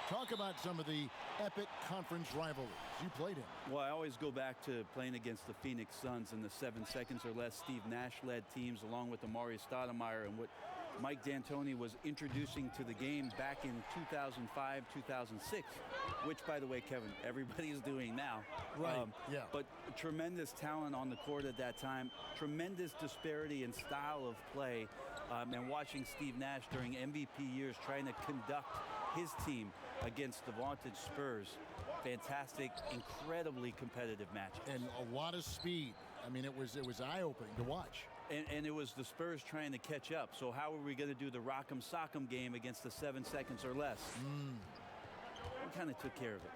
Talk about some of the epic conference rivalries you played in. Well, I always go back to playing against the Phoenix Suns in the 7 seconds or less Steve Nash-led teams, along with Amari Stoudemire, and what Mike D'Antoni was introducing to the game back in 2005, 2006, which, by the way, Kevin, everybody's doing now. Right, yeah. But tremendous talent on the court at that time, tremendous disparity in style of play, and watching Steve Nash during MVP years trying to conduct his team against the vaunted Spurs. Fantastic, incredibly competitive match. And a lot of speed. I mean, it was eye-opening to watch. And it was the Spurs trying to catch up. So how are we going to do the rock'em sock'em game against the 7 seconds or less? We kind of took care of it.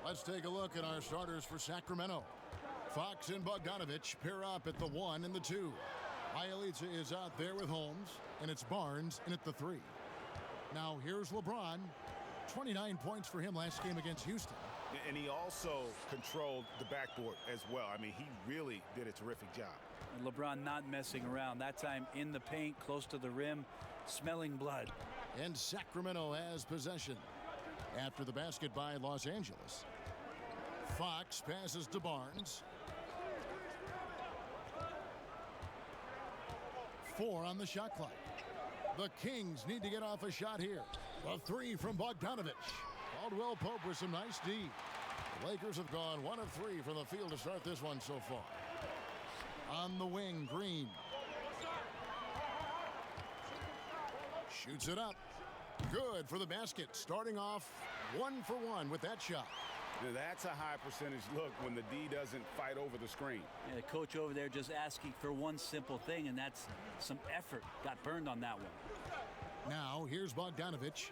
Let's take a look at our starters for Sacramento. Fox and Bogdanovich pair up at the 1 and the 2. Bjelica is out there with Holmes, and it's Barnes in at the 3. Now here's LeBron. 29 points for him last game against Houston. And he also controlled the backboard as well. I mean, he really did a terrific job. And LeBron not messing around. That time in the paint, close to the rim, smelling blood. And Sacramento has possession after the basket by Los Angeles. Fox passes to Barnes. 4 on the shot clock. The Kings need to get off a shot here. The 3 from Bogdanovich. Caldwell Pope with some nice D. The Lakers have gone 1 of 3 from the field to start this one so far. On the wing, Green. Shoots it up. Good for the basket. Starting off 1 for 1 with that shot. Now that's a high percentage look when the D doesn't fight over the screen. And the coach over there just asking for one simple thing, and that's some effort. Got burned on that one. Now, here's Bogdanovich.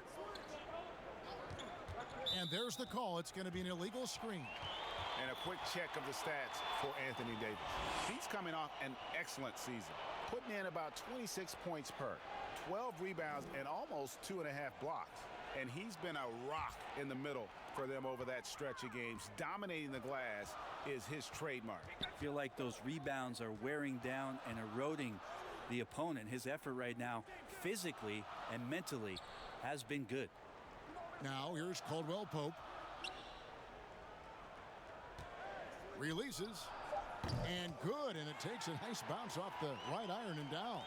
And there's the call. It's going to be an illegal screen. And a quick check of the stats for Anthony Davis. He's coming off an excellent season, putting in about 26 points per, 12 rebounds, and almost 2.5 blocks. And he's been a rock in the middle for them over that stretch of games. Dominating the glass is his trademark. I feel like those rebounds are wearing down and eroding the opponent. His effort right now, physically and mentally, has been good. Now here's Caldwell Pope. Releases. And good. And it takes a nice bounce off the right iron and down.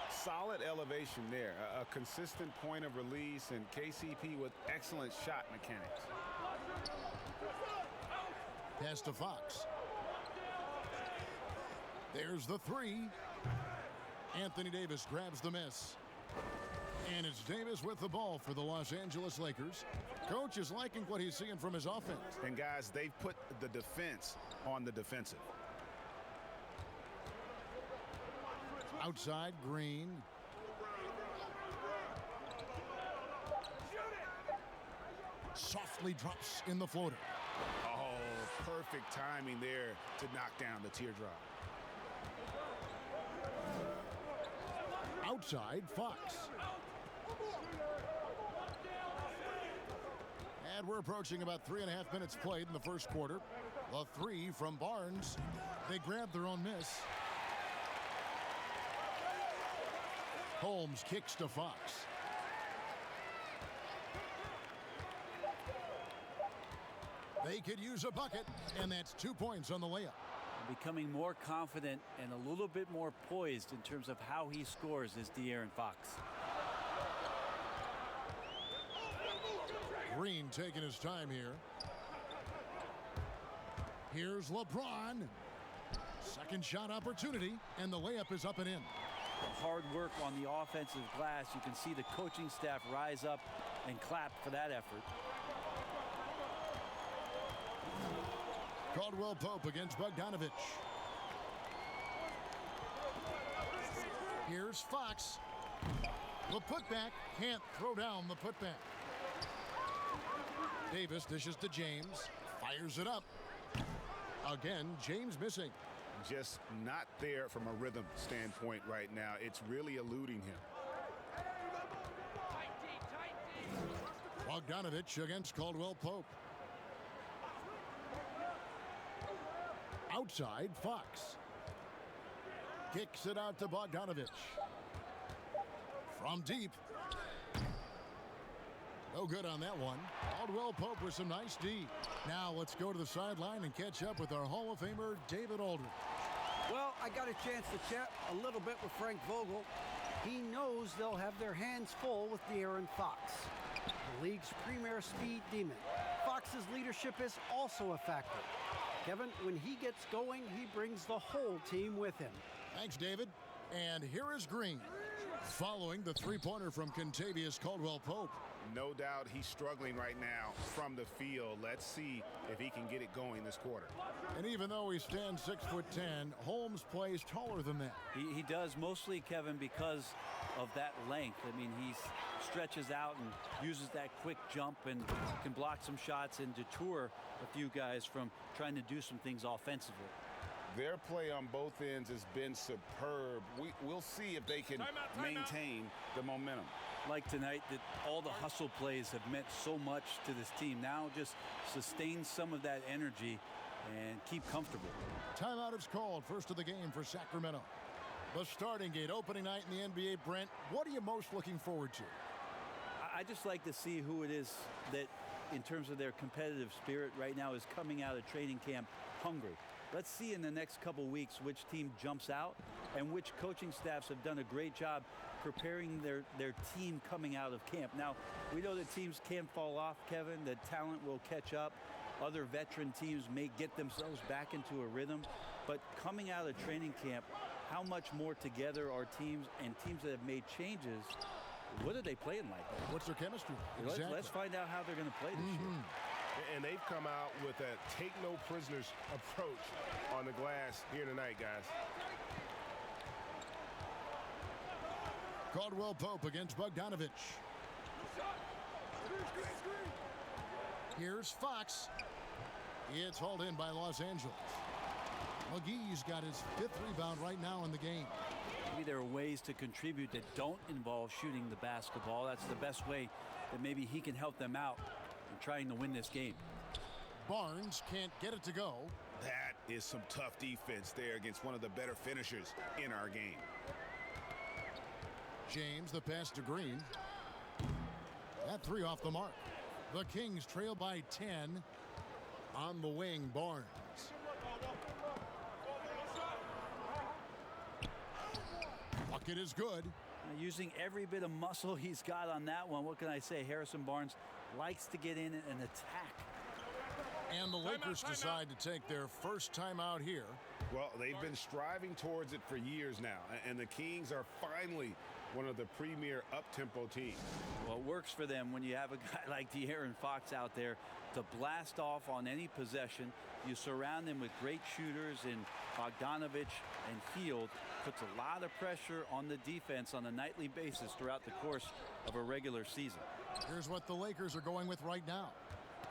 Solid elevation there. A consistent point of release, and KCP with excellent shot mechanics. Pass to Fox. There's the 3. Anthony Davis grabs the miss. And it's Davis with the ball for the Los Angeles Lakers. Coach is liking what he's seeing from his offense. And guys, they've put the defense on the defensive. Outside, Green. Softly drops in the floater. Oh, perfect timing there to knock down the teardrop. Outside, Fox. And we're approaching about 3.5 minutes played in the first quarter. The 3 from Barnes. They grab their own miss. Holmes kicks to Fox. They could use a bucket, and that's 2 points on the layup. Becoming more confident and a little bit more poised in terms of how he scores is De'Aaron Fox. Green taking his time here. Here's LeBron. Second shot opportunity, and the layup is up and in. Hard work on the offensive glass. You can see the coaching staff rise up and clap for that effort. Caldwell Pope against Bogdanovich. Here's Fox. The putback, can't throw down the putback. Davis dishes to James, fires it up. Again, James missing. Just not there from a rhythm standpoint right now. It's really eluding him. Bogdanovich against Caldwell Pope. Outside, Fox. Kicks it out to Bogdanovich. From deep. No good on that one. Caldwell Pope with some nice D. Now let's go to the sideline and catch up with our Hall of Famer, David Aldridge. Well, I got a chance to chat a little bit with Frank Vogel. He knows they'll have their hands full with De'Aaron Fox, the league's premier speed demon. Fox's leadership is also a factor. Kevin, when he gets going, he brings the whole team with him. Thanks, David. And here is Green, following the three-pointer from Kentavious Caldwell-Pope. No doubt he's struggling right now from the field. Let's see if he can get it going this quarter. And even though he stands 6'10", Holmes plays taller than that. He does, mostly, Kevin, because of that length. I mean, he stretches out and uses that quick jump and can block some shots and deter a few guys from trying to do some things offensively. Their play on both ends has been superb. We'll see if they can maintain the momentum. Like tonight, that all the hustle plays have meant so much to this team. Now just sustain some of that energy and keep comfortable. Timeout is called, first of the game for Sacramento. The starting gate, opening night in the NBA. Brent, what are you most looking forward to? I just like to see who it is that, in terms of their competitive spirit right now, is coming out of training camp hungry. Let's see in the next couple weeks which team jumps out and which coaching staffs have done a great job preparing their team coming out of camp. Now, we know that teams can fall off, Kevin. The talent will catch up. Other veteran teams may get themselves back into a rhythm. But coming out of training camp, how much more together are teams, and teams that have made changes, what are they playing like? What's their chemistry? Exactly. Let's find out how they're going to play this year. And they've come out with a take-no-prisoners approach on the glass here tonight, guys. Caldwell-Pope against Bogdanovich. Here's Fox. It's hauled in by Los Angeles. McGee's got his 5th rebound right now in the game. Maybe there are ways to contribute that don't involve shooting the basketball. That's the best way that maybe he can help them out in trying to win this game. Barnes can't get it to go. That is some tough defense there against one of the better finishers in our game. James, the pass to Green. That 3 off the mark. The Kings trail by 10. On the wing, Barnes. Bucket is good. Using every bit of muscle he's got on that one. What can I say? Harrison Barnes likes to get in and attack. And the Lakers decide to take their first time out here. Well, they've been striving towards it for years now, and the Kings are finally one of the premier up-tempo teams. Well, it works for them when you have a guy like De'Aaron Fox out there to blast off on any possession. You surround him with great shooters in Bogdanovich and Hield. Puts a lot of pressure on the defense on a nightly basis throughout the course of a regular season. Here's what the Lakers are going with right now.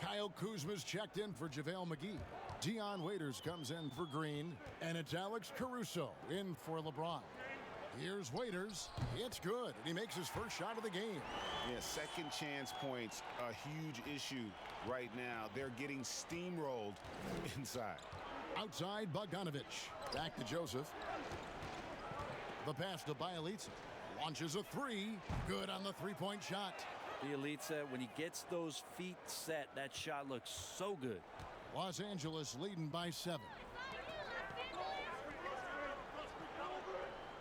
Kyle Kuzma's checked in for JaVale McGee. Dion Waiters comes in for Green. And it's Alex Caruso in for LeBron. Here's Waiters. It's good. And he makes his first shot of the game. Yeah, second chance points, a huge issue right now. They're getting steamrolled inside. Outside, Bogdanovich. Back to Joseph. The pass to Bielitsa. Launches a 3. Good on the three-point shot. Bielitsa, when he gets those feet set, that shot looks so good. Los Angeles leading by 7.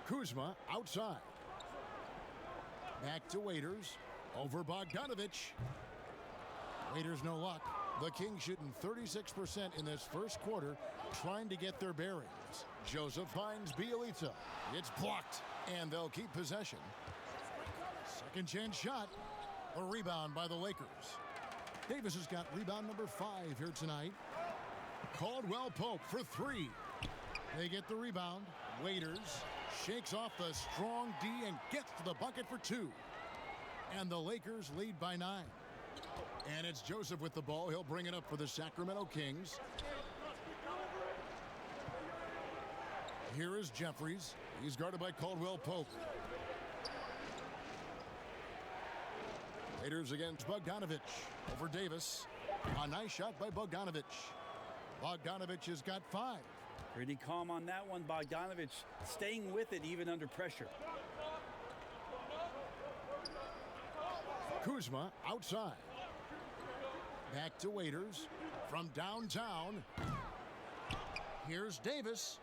Kuzma outside. Back to Waiters. Over Bogdanovich. Waiters no luck. The Kings shooting 36% in this first quarter, trying to get their bearings. Joseph finds Bielitsa. It's blocked, and they'll keep possession. Second chance shot. A rebound by the Lakers. Davis has got rebound number 5 here tonight. Caldwell-Pope for 3. They get the rebound. Waiters shakes off the strong D and gets to the bucket for 2. And the Lakers lead by 9. And it's Joseph with the ball. He'll bring it up for the Sacramento Kings. Here is Jeffries. He's guarded by Caldwell-Pope. Raiders against Bogdanovich. Over Davis. A nice shot by Bogdanovich. Bogdanovich has got 5. Pretty calm on that one. Bogdanovich staying with it even under pressure. Kuzma outside. Back to Waiters from downtown. Here's Davis.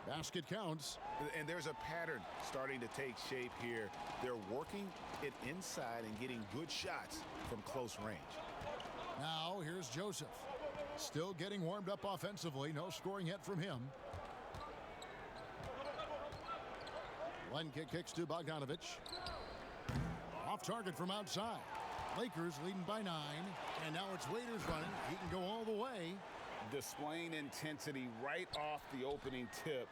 Basket counts. And there's a pattern starting to take shape here. They're working it inside and getting good shots from close range. Now here's Joseph. Still getting warmed up offensively. No scoring yet from him. Lenka kicks to Bogdanovich. Off target from outside. Lakers leading by 9. And now it's Waiters running. He can go all the way. Displaying intensity right off the opening tip,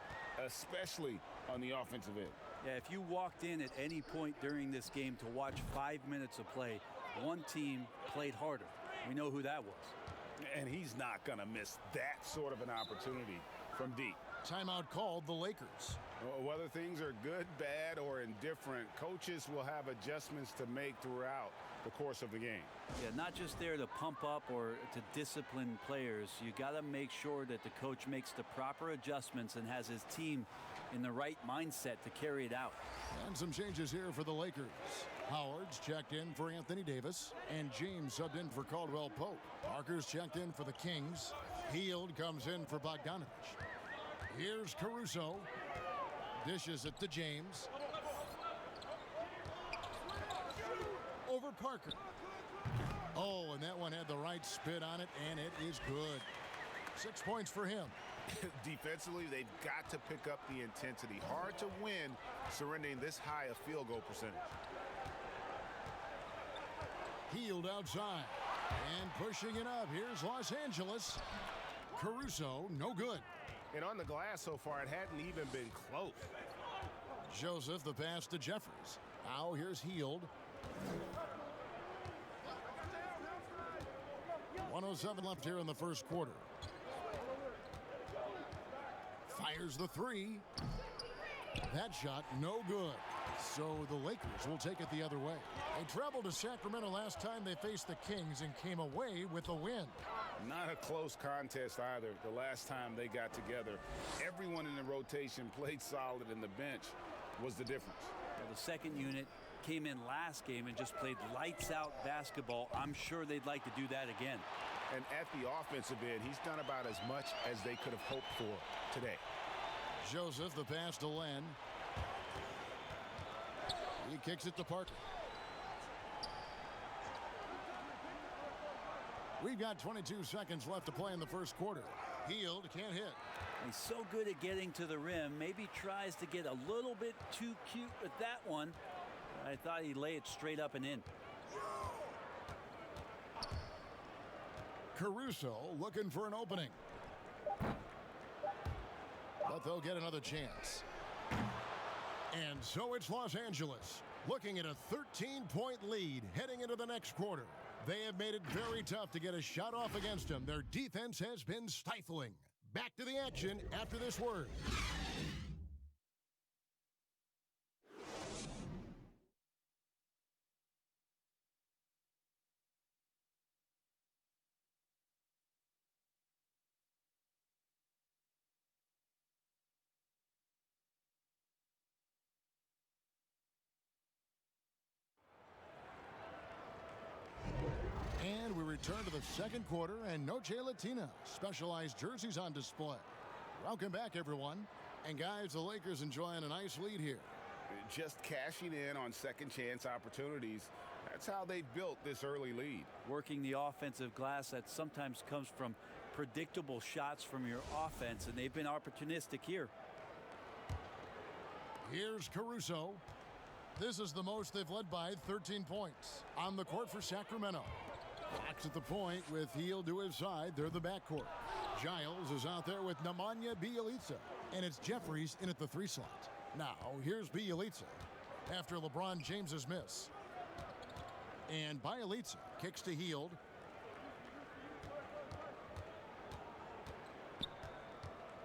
especially on the offensive end. Yeah, if you walked in at any point during this game to watch 5 minutes of play, one team played harder. We know who that was. And he's not going to miss that sort of an opportunity from deep. Timeout called the Lakers. Whether things are good, bad, or indifferent, coaches will have adjustments to make throughout the course of the game. Yeah, not just there to pump up or to discipline players. You got to make sure that the coach makes the proper adjustments and has his team in the right mindset to carry it out. And some changes here for the Lakers. Howard's checked in for Anthony Davis, and James subbed in for Caldwell Pope. Parker's checked in for the Kings. Hield comes in for Bogdanovich. Here's Caruso. Dishes it to James. Over Parker. Oh, and that one had the right spin on it, and it is good. 6 points for him. Defensively, they've got to pick up the intensity. Hard to win surrendering this high a field goal percentage. Hield outside and pushing it up. Here's Los Angeles. Caruso, no good. And on the glass so far, it hadn't even been close. Joseph, the pass to Jeffries. Now here's Hield. 1:07 left here in the first quarter. Fires the three. That shot no good. So the Lakers will take it the other way. They traveled to Sacramento last time they faced the Kings and came away with a win. Not a close contest either. The last time they got together, everyone in the rotation played solid, and the bench was the difference. Well, the second unit came in last game and just played lights out basketball. I'm sure they'd like to do that again. And at the offensive end, he's done about as much as they could have hoped for today. Joseph, the pass to Len. He kicks it to Parker. We've got 22 seconds left to play in the first quarter. Hield can't hit. He's so good at getting to the rim. Maybe tries to get a little bit too cute with that one. I thought he'd lay it straight up and in. Caruso looking for an opening. But they'll get another chance. And so it's Los Angeles looking at a 13-point lead heading into the next quarter. They have made it very tough to get a shot off against them. Their defense has been stifling. Back to the action after this word. And we return to the second quarter, and Noche Latina specialized jerseys on display. Welcome back, everyone. And guys, the Lakers enjoying a nice lead here. Just cashing in on second chance opportunities. That's how they built this early lead. Working the offensive glass that sometimes comes from predictable shots from your offense, and they've been opportunistic here. Here's Caruso. This is the most they've led by 13 points. On the court for Sacramento. Fox at the point with Hield to his side. They're the backcourt. Giles is out there with Nemanja Bjelica. And it's Jeffries in at the 3 slot. Now, here's Bjelica after LeBron James's miss. And Bjelica kicks to Hield.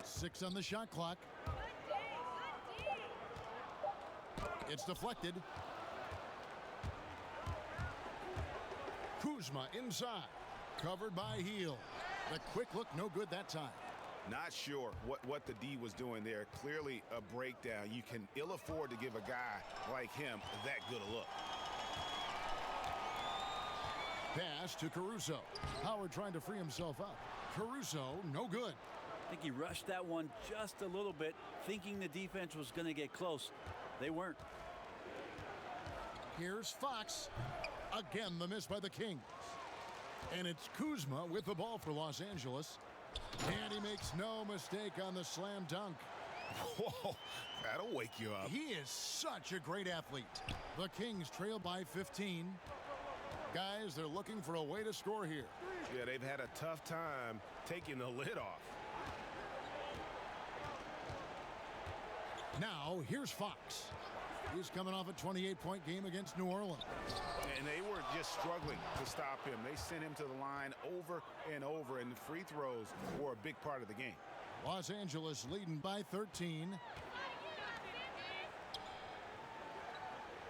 Six on the shot clock. It's deflected. Kuzma inside. Covered by Hield. The quick look, no good that time. Not sure what the D was doing there. Clearly a breakdown. You can ill afford to give a guy like him that good a look. Pass to Caruso. Howard trying to free himself up. Caruso, no good. I think he rushed that one just a little bit, thinking the defense was going to get close. They weren't. Here's Fox. Again, the miss by the Kings. And it's Kuzma with the ball for Los Angeles. And he makes no mistake on the slam dunk. Whoa, that'll wake you up. He is such a great athlete. The Kings trail by 15. Guys, they're looking for a way to score here. Yeah, they've had a tough time taking the lid off. Now, here's Fox. He's coming off a 28-point game against New Orleans. And they were just struggling to stop him. They sent him to the line over and over, and the free throws were a big part of the game. Los Angeles leading by 13.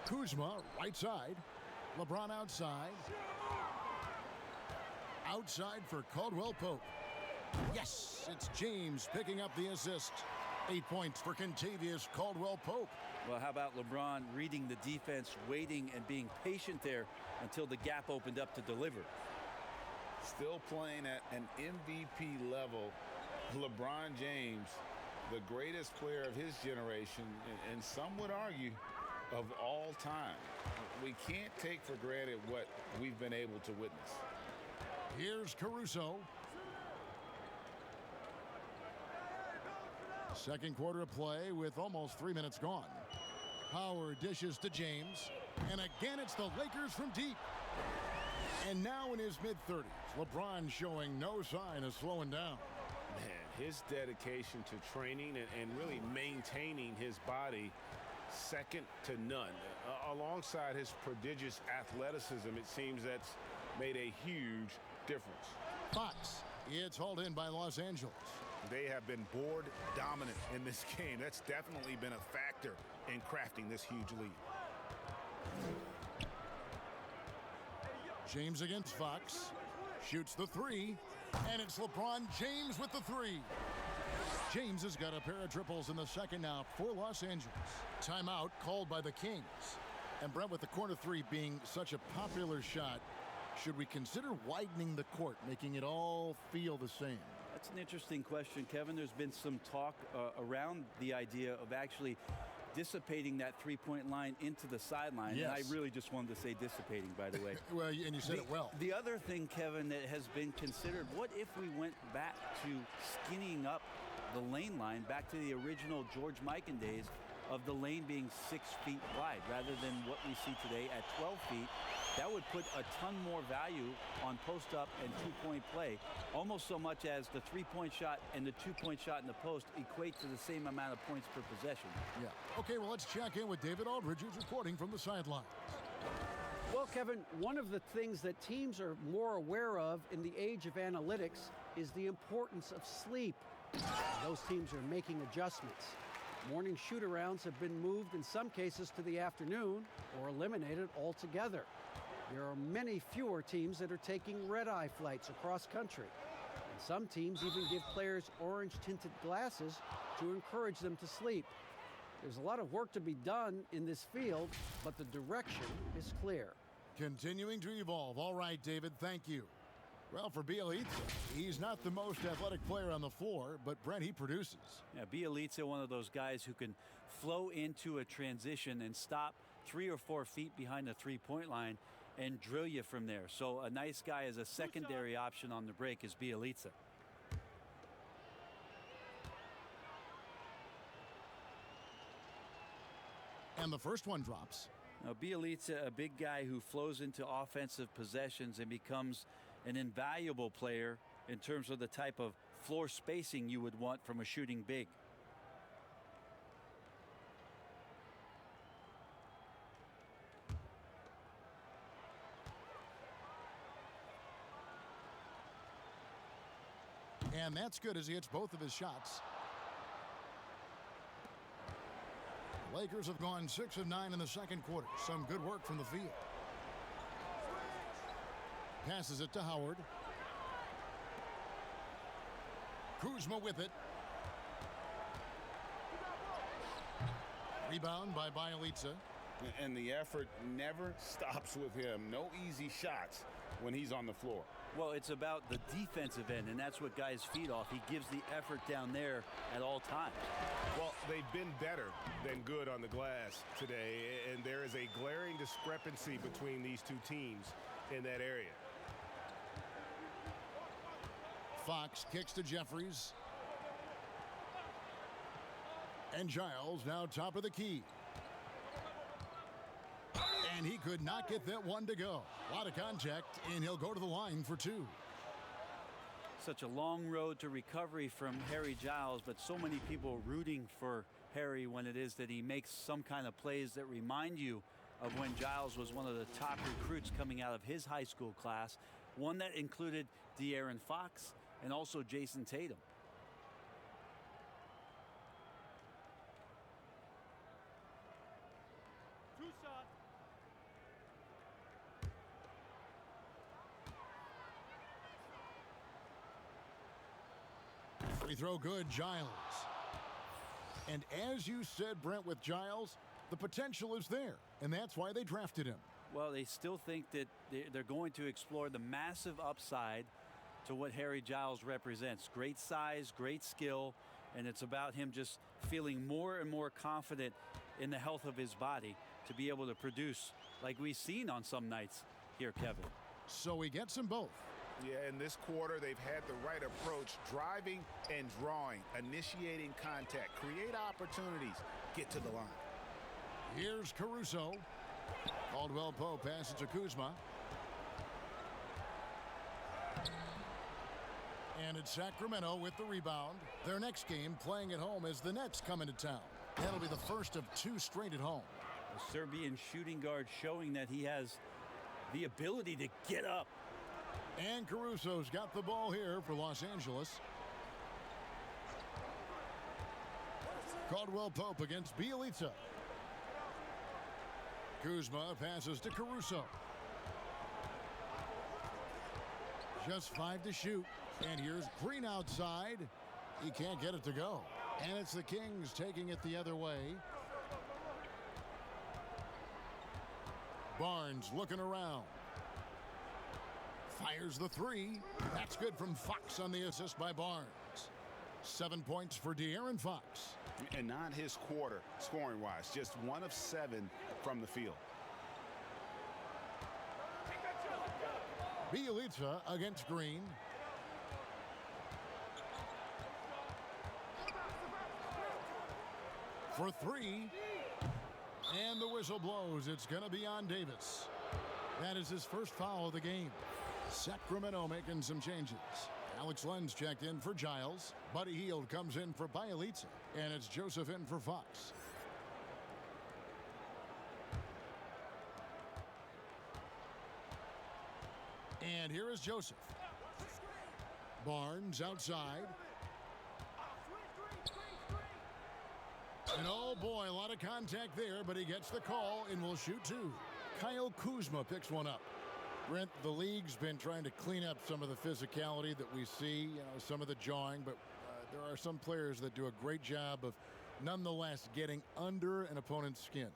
Kuzma, right side. LeBron outside. Outside for Caldwell Pope. Yes, it's James picking up the assist. 8 points for Kentavious Caldwell Pope. Well, how about LeBron reading the defense, waiting and being patient there until the gap opened up to deliver. Still playing at an MVP level. LeBron James, the greatest player of his generation, and some would argue of all time. We can't take for granted what we've been able to witness. Here's Caruso. Second quarter of play with almost 3 minutes gone. Howard dishes to James. And again, it's the Lakers from deep. And now in his mid-30s, LeBron showing no sign of slowing down. Man, his dedication to training and really maintaining his body, second to none. Alongside his prodigious athleticism, it seems that's made a huge difference. Fox, it's hauled in by Los Angeles. They have been board dominant in this game. That's definitely been a factor in crafting this huge lead. James against Fox. Shoots the three. And it's LeBron James with the three. James has got a pair of triples in the second now for Los Angeles. Timeout called by the Kings. And Brent, with the corner three being such a popular shot, should we consider widening the court, making it all feel the same? That's an interesting question, Kevin. There's been some talk around the idea of actually dissipating that three-point line into the sideline. Yes. And I really just wanted to say dissipating, by the way. Well, and you said it well. The other thing, Kevin, that has been considered, what if we went back to skinnying up the lane line, back to the original George Mikan days of the lane being 6 feet wide rather than what we see today at 12 feet. That would put a ton more value on post-up and two-point play, almost so much as the three-point shot and the two-point shot in the post equate to the same amount of points per possession. Yeah. Okay, well, let's check in with David Aldridge, who's reporting from the sideline. Well, Kevin, one of the things that teams are more aware of in the age of analytics is the importance of sleep. Those teams are making adjustments. Morning shoot-arounds have been moved in some cases to the afternoon or eliminated altogether. There are many fewer teams that are taking red-eye flights across country. And some teams even give players orange-tinted glasses to encourage them to sleep. There's a lot of work to be done in this field, but the direction is clear. Continuing to evolve. All right, David, thank you. Well, for Bielitsa, he's not the most athletic player on the floor, but Brent, he produces. Yeah, Bielitsa, one of those guys who can flow into a transition and stop 3 or 4 feet behind the three-point line and drill you from there. So a nice guy as a secondary option on the break is Bielitsa. And the first one drops. Now, Bielitsa, a big guy who flows into offensive possessions and becomes an invaluable player in terms of the type of floor spacing you would want from a shooting big. And that's good as he hits both of his shots. The Lakers have gone 6 of 9 in the second quarter. Some good work from the field. Passes it to Howard. Kuzma with it. Rebound by Bielitsa. And the effort never stops with him. No easy shots. when he's on the floor. Well, it's about the defensive end, and that's what guys feed off. He gives the effort down there at all times. Well, they've been better than good on the glass today, and there is a glaring discrepancy between these two teams in that area. Fox kicks to Jeffries. And Giles now top of the key. And he could not get that one to go. A lot of contact, and he'll go to the line for two. Such a long road to recovery from Harry Giles, but so many people rooting for Harry when it is that he makes some kind of plays that remind you of when Giles was one of the top recruits coming out of his high school class, one that included De'Aaron Fox and also Jason Tatum. Free throw good, Giles. And as you said, Brent, with Giles, the potential is there, and that's why they drafted him. Well, they still think that they're going to explore the massive upside to what Harry Giles represents. Great size, great skill, and it's about him just feeling more and more confident in the health of his body to be able to produce like we've seen on some nights here, Kevin. So he gets them both. Yeah, in this quarter, they've had the right approach, driving and drawing, initiating contact, create opportunities, get to the line. Here's Caruso. Caldwell Pope passes to Kuzma. And it's Sacramento with the rebound. Their next game playing at home as the Nets come into town. That'll be the first of two straight at home. The Serbian shooting guard showing that he has the ability to get up. And Caruso's got the ball here for Los Angeles. Caldwell Pope against Bielitsa. Kuzma passes to Caruso. Just 5 to shoot. And here's Green outside. He can't get it to go. And it's the Kings taking it the other way. Barnes looking around. Fires the three. That's good from Fox on the assist by Barnes. 7 points for De'Aaron Fox. And not his quarter, scoring-wise. Just 1 of 7 from the field. Bielitsa against Green. For three. And the whistle blows. It's going to be on Davis. That is his first foul of the game. Sacramento making some changes. Alex Lenz checked in for Giles. Buddy Hield comes in for Bielitsa. And it's Joseph in for Fox. And here is Joseph. Barnes outside. And oh boy, a lot of contact there, but he gets the call and will shoot two. Kyle Kuzma picks one up. Brent, the league's been trying to clean up some of the physicality that we see, some of the jawing, but there are some players that do a great job of nonetheless getting under an opponent's skin.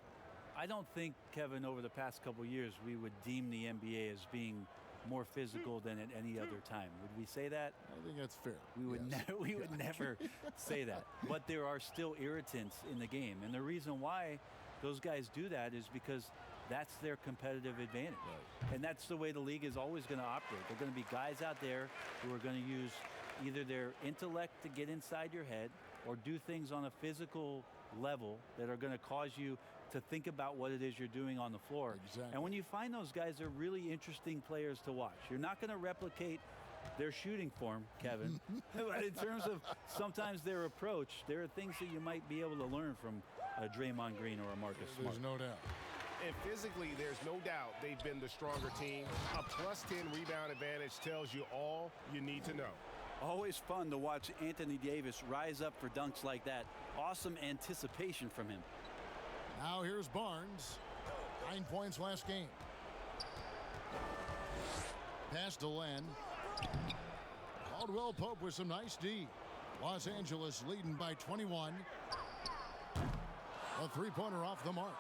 I don't think, Kevin, over the past couple years, we would deem the NBA as being more physical than at any other time. Would we say that? I think that's fair. We would, we would never say that. But there are still irritants in the game. And the reason why those guys do that is because that's their competitive advantage. Right. And that's the way the league is always going to operate. There are going to be guys out there who are going to use either their intellect to get inside your head or do things on a physical level that are going to cause you to think about what it is you're doing on the floor. Exactly. And when you find those guys, they're really interesting players to watch. You're not going to replicate their shooting form, Kevin. But in terms of sometimes their approach, there are things that you might be able to learn from a Draymond Green or a Marcus Smart. There's no doubt. And physically, there's no doubt they've been the stronger team. A +10 rebound advantage tells you all you need to know. Always fun to watch Anthony Davis rise up for dunks like that. Awesome anticipation from him. Now here's Barnes. 9 points last game. Pass to Len. Caldwell Pope with some nice D. Los Angeles leading by 21. A three-pointer off the mark.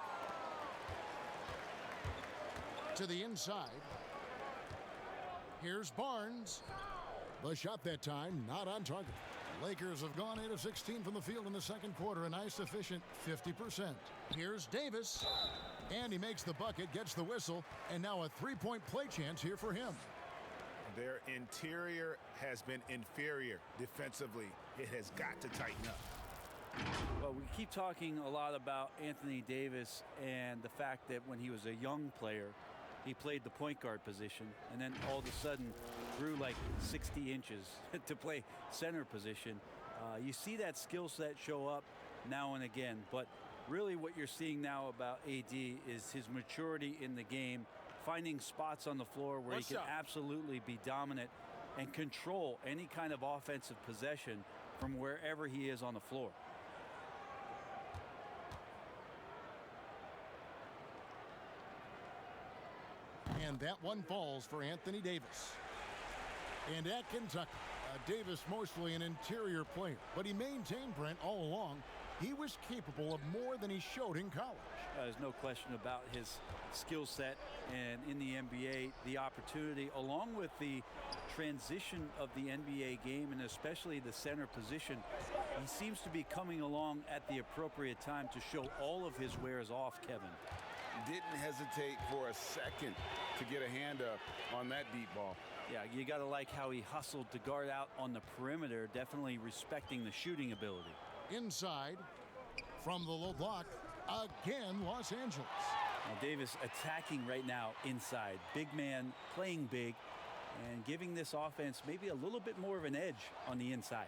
To the inside. Here's Barnes. The shot that time, not on target. Lakers have gone 8 of 16 from the field in the second quarter, a nice efficient 50%. Here's Davis, and he makes the bucket, gets the whistle, and now a three-point play chance here for him. Their interior has been inferior defensively. It has got to tighten up. Well, we keep talking a lot about Anthony Davis and the fact that when he was a young player, he played the point guard position, and then all of a sudden grew like 60 inches to play center position. You see that skill set show up now and again, but really what you're seeing now about AD is his maturity in the game, finding spots on the floor where he can absolutely be dominant and control any kind of offensive possession from wherever he is on the floor. And that one falls for Anthony Davis. And at Kentucky, Davis mostly an interior player, but he maintained, Brent, all along, he was capable of more than he showed in college. There's no question about his skill set, and in the NBA, the opportunity, along with the transition of the NBA game, and especially the center position, he seems to be coming along at the appropriate time to show all of his wares off, Kevin. Didn't hesitate for a second to get a hand up on that deep ball. Yeah, you got to like how he hustled to guard out on the perimeter, definitely respecting the shooting ability. Inside, from the low block, again, Los Angeles. Now Davis attacking right now inside. Big man playing big and giving this offense maybe a little bit more of an edge on the inside.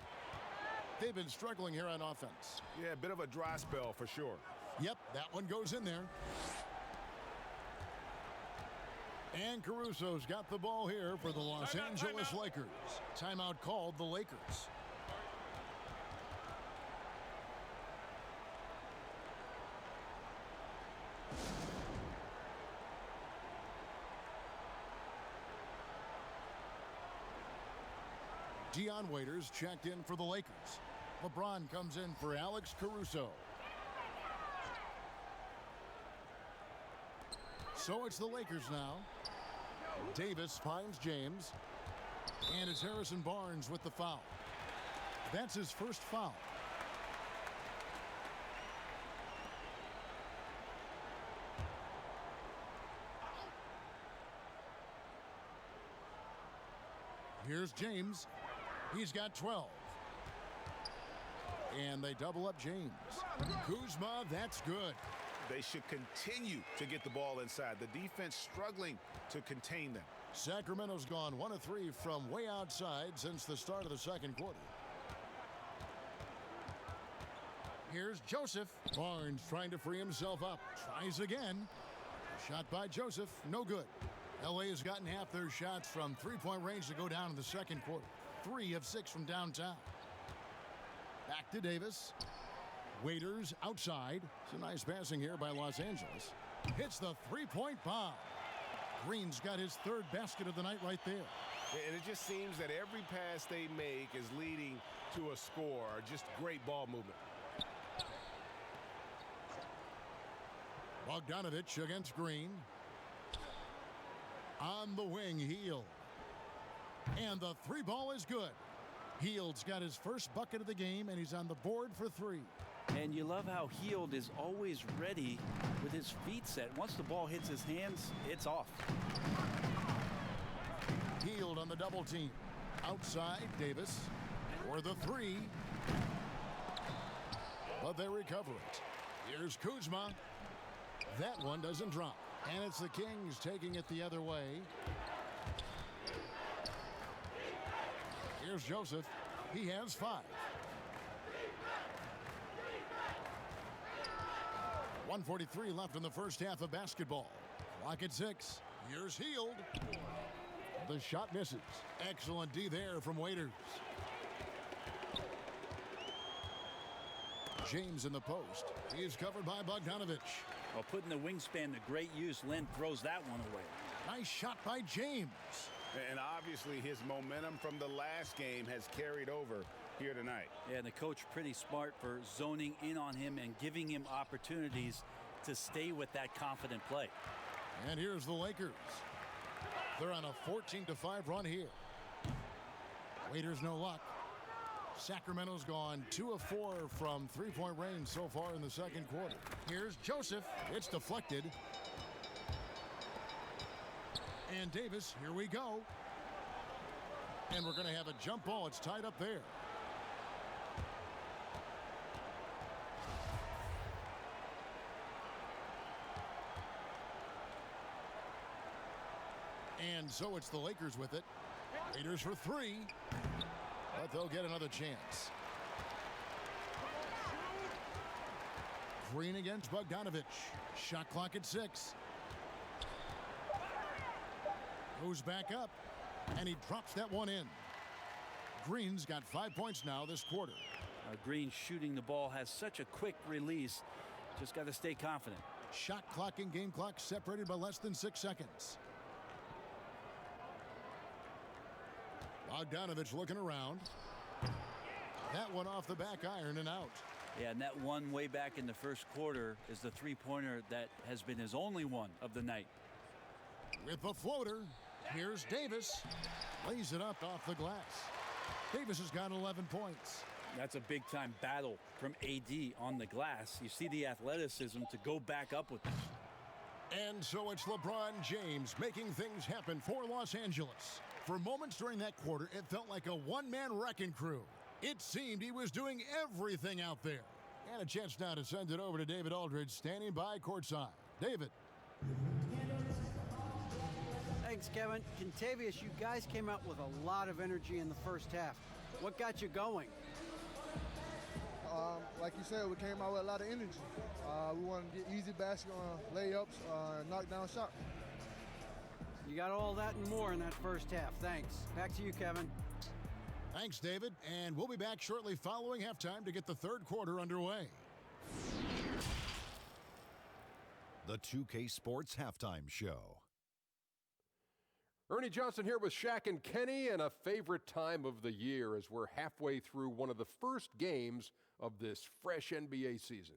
They've been struggling here on offense. Yeah, a bit of a dry spell for sure. Yep, that one goes in there. And Caruso's got the ball here for the Los Angeles Lakers. Timeout called the Lakers. Dion Waiters checked in for the Lakers. LeBron comes in for Alex Caruso. So it's the Lakers now. Davis finds James. And it's Harrison Barnes with the foul. That's his first foul. Here's James. He's got 12. And they double up James. Kuzma, that's good. They should continue to get the ball inside. The defense struggling to contain them. Sacramento's gone 1 of 3 from way outside since the start of the second quarter. Here's Joseph. Barnes trying to free himself up. Tries again. Shot by Joseph. No good. LA has gotten half their shots from three-point range to go down in the second quarter. 3 of 6 from downtown. Back to Davis. Waiters outside. It's a nice passing here by Los Angeles. Hits the three-point bomb. Green's got his third basket of the night right there. And it just seems that every pass they make is leading to a score. Just great ball movement. Bogdanovich against Green. On the wing, Hield. And the three ball is good. Hield's got his first bucket of the game, and he's on the board for 3. And you love how Hield is always ready with his feet set. Once the ball hits his hands, it's off. Hield on the double team. Outside, Davis for the 3. But they recover it. Here's Kuzma. That one doesn't drop. And it's the Kings taking it the other way. Here's Joseph. He has 5. 1:43 left in the first half of basketball. Clock at 6. Here's Hield. The shot misses. Excellent D there from Waiters. James in the post. He's covered by Bogdanovich. Well, putting the wingspan to great use, Len throws that one away. Nice shot by James. And obviously his momentum from the last game has carried over here tonight. Yeah, and the coach pretty smart for zoning in on him and giving him opportunities to stay with that confident play. And here's the Lakers. They're on a 14-5 run here. Waiters no luck. Sacramento's gone 2 of 4 from three-point range so far in the second quarter. Here's Joseph. It's deflected. And Davis, here we go. And we're going to have a jump ball. It's tied up there. And so it's the Lakers with it. Raiders for 3. But they'll get another chance. Green against Bogdanovich. Shot clock at 6. Goes back up. And he drops that one in. Green's got 5 points now this quarter. Green shooting the ball has such a quick release. Just got to stay confident. Shot clock and game clock separated by less than 6 seconds. Bogdanovich looking around. That one off the back iron and out. Yeah, and that one way back in the first quarter is the three-pointer that has been his only one of the night. With the floater, here's Davis. Lays it up off the glass. Davis has got 11 points. That's a big-time battle from AD on the glass. You see the athleticism to go back up with it. And so it's LeBron James making things happen for Los Angeles. For moments during that quarter, it felt like a one-man wrecking crew. It seemed he was doing everything out there. And a chance now to send it over to David Aldridge, standing by courtside. David. Thanks, Kevin. Contavious, you guys came out with a lot of energy in the first half. What got you going? Like you said, we came out with a lot of energy. We wanted to get easy basket layups, knockdown shots. You got all that and more in that first half. Thanks. Back to you, Kevin. Thanks, David. And we'll be back shortly following halftime to get the third quarter underway. The 2K Sports Halftime Show. Ernie Johnson here with Shaq and Kenny, and a favorite time of the year as we're halfway through one of the first games of this fresh NBA season.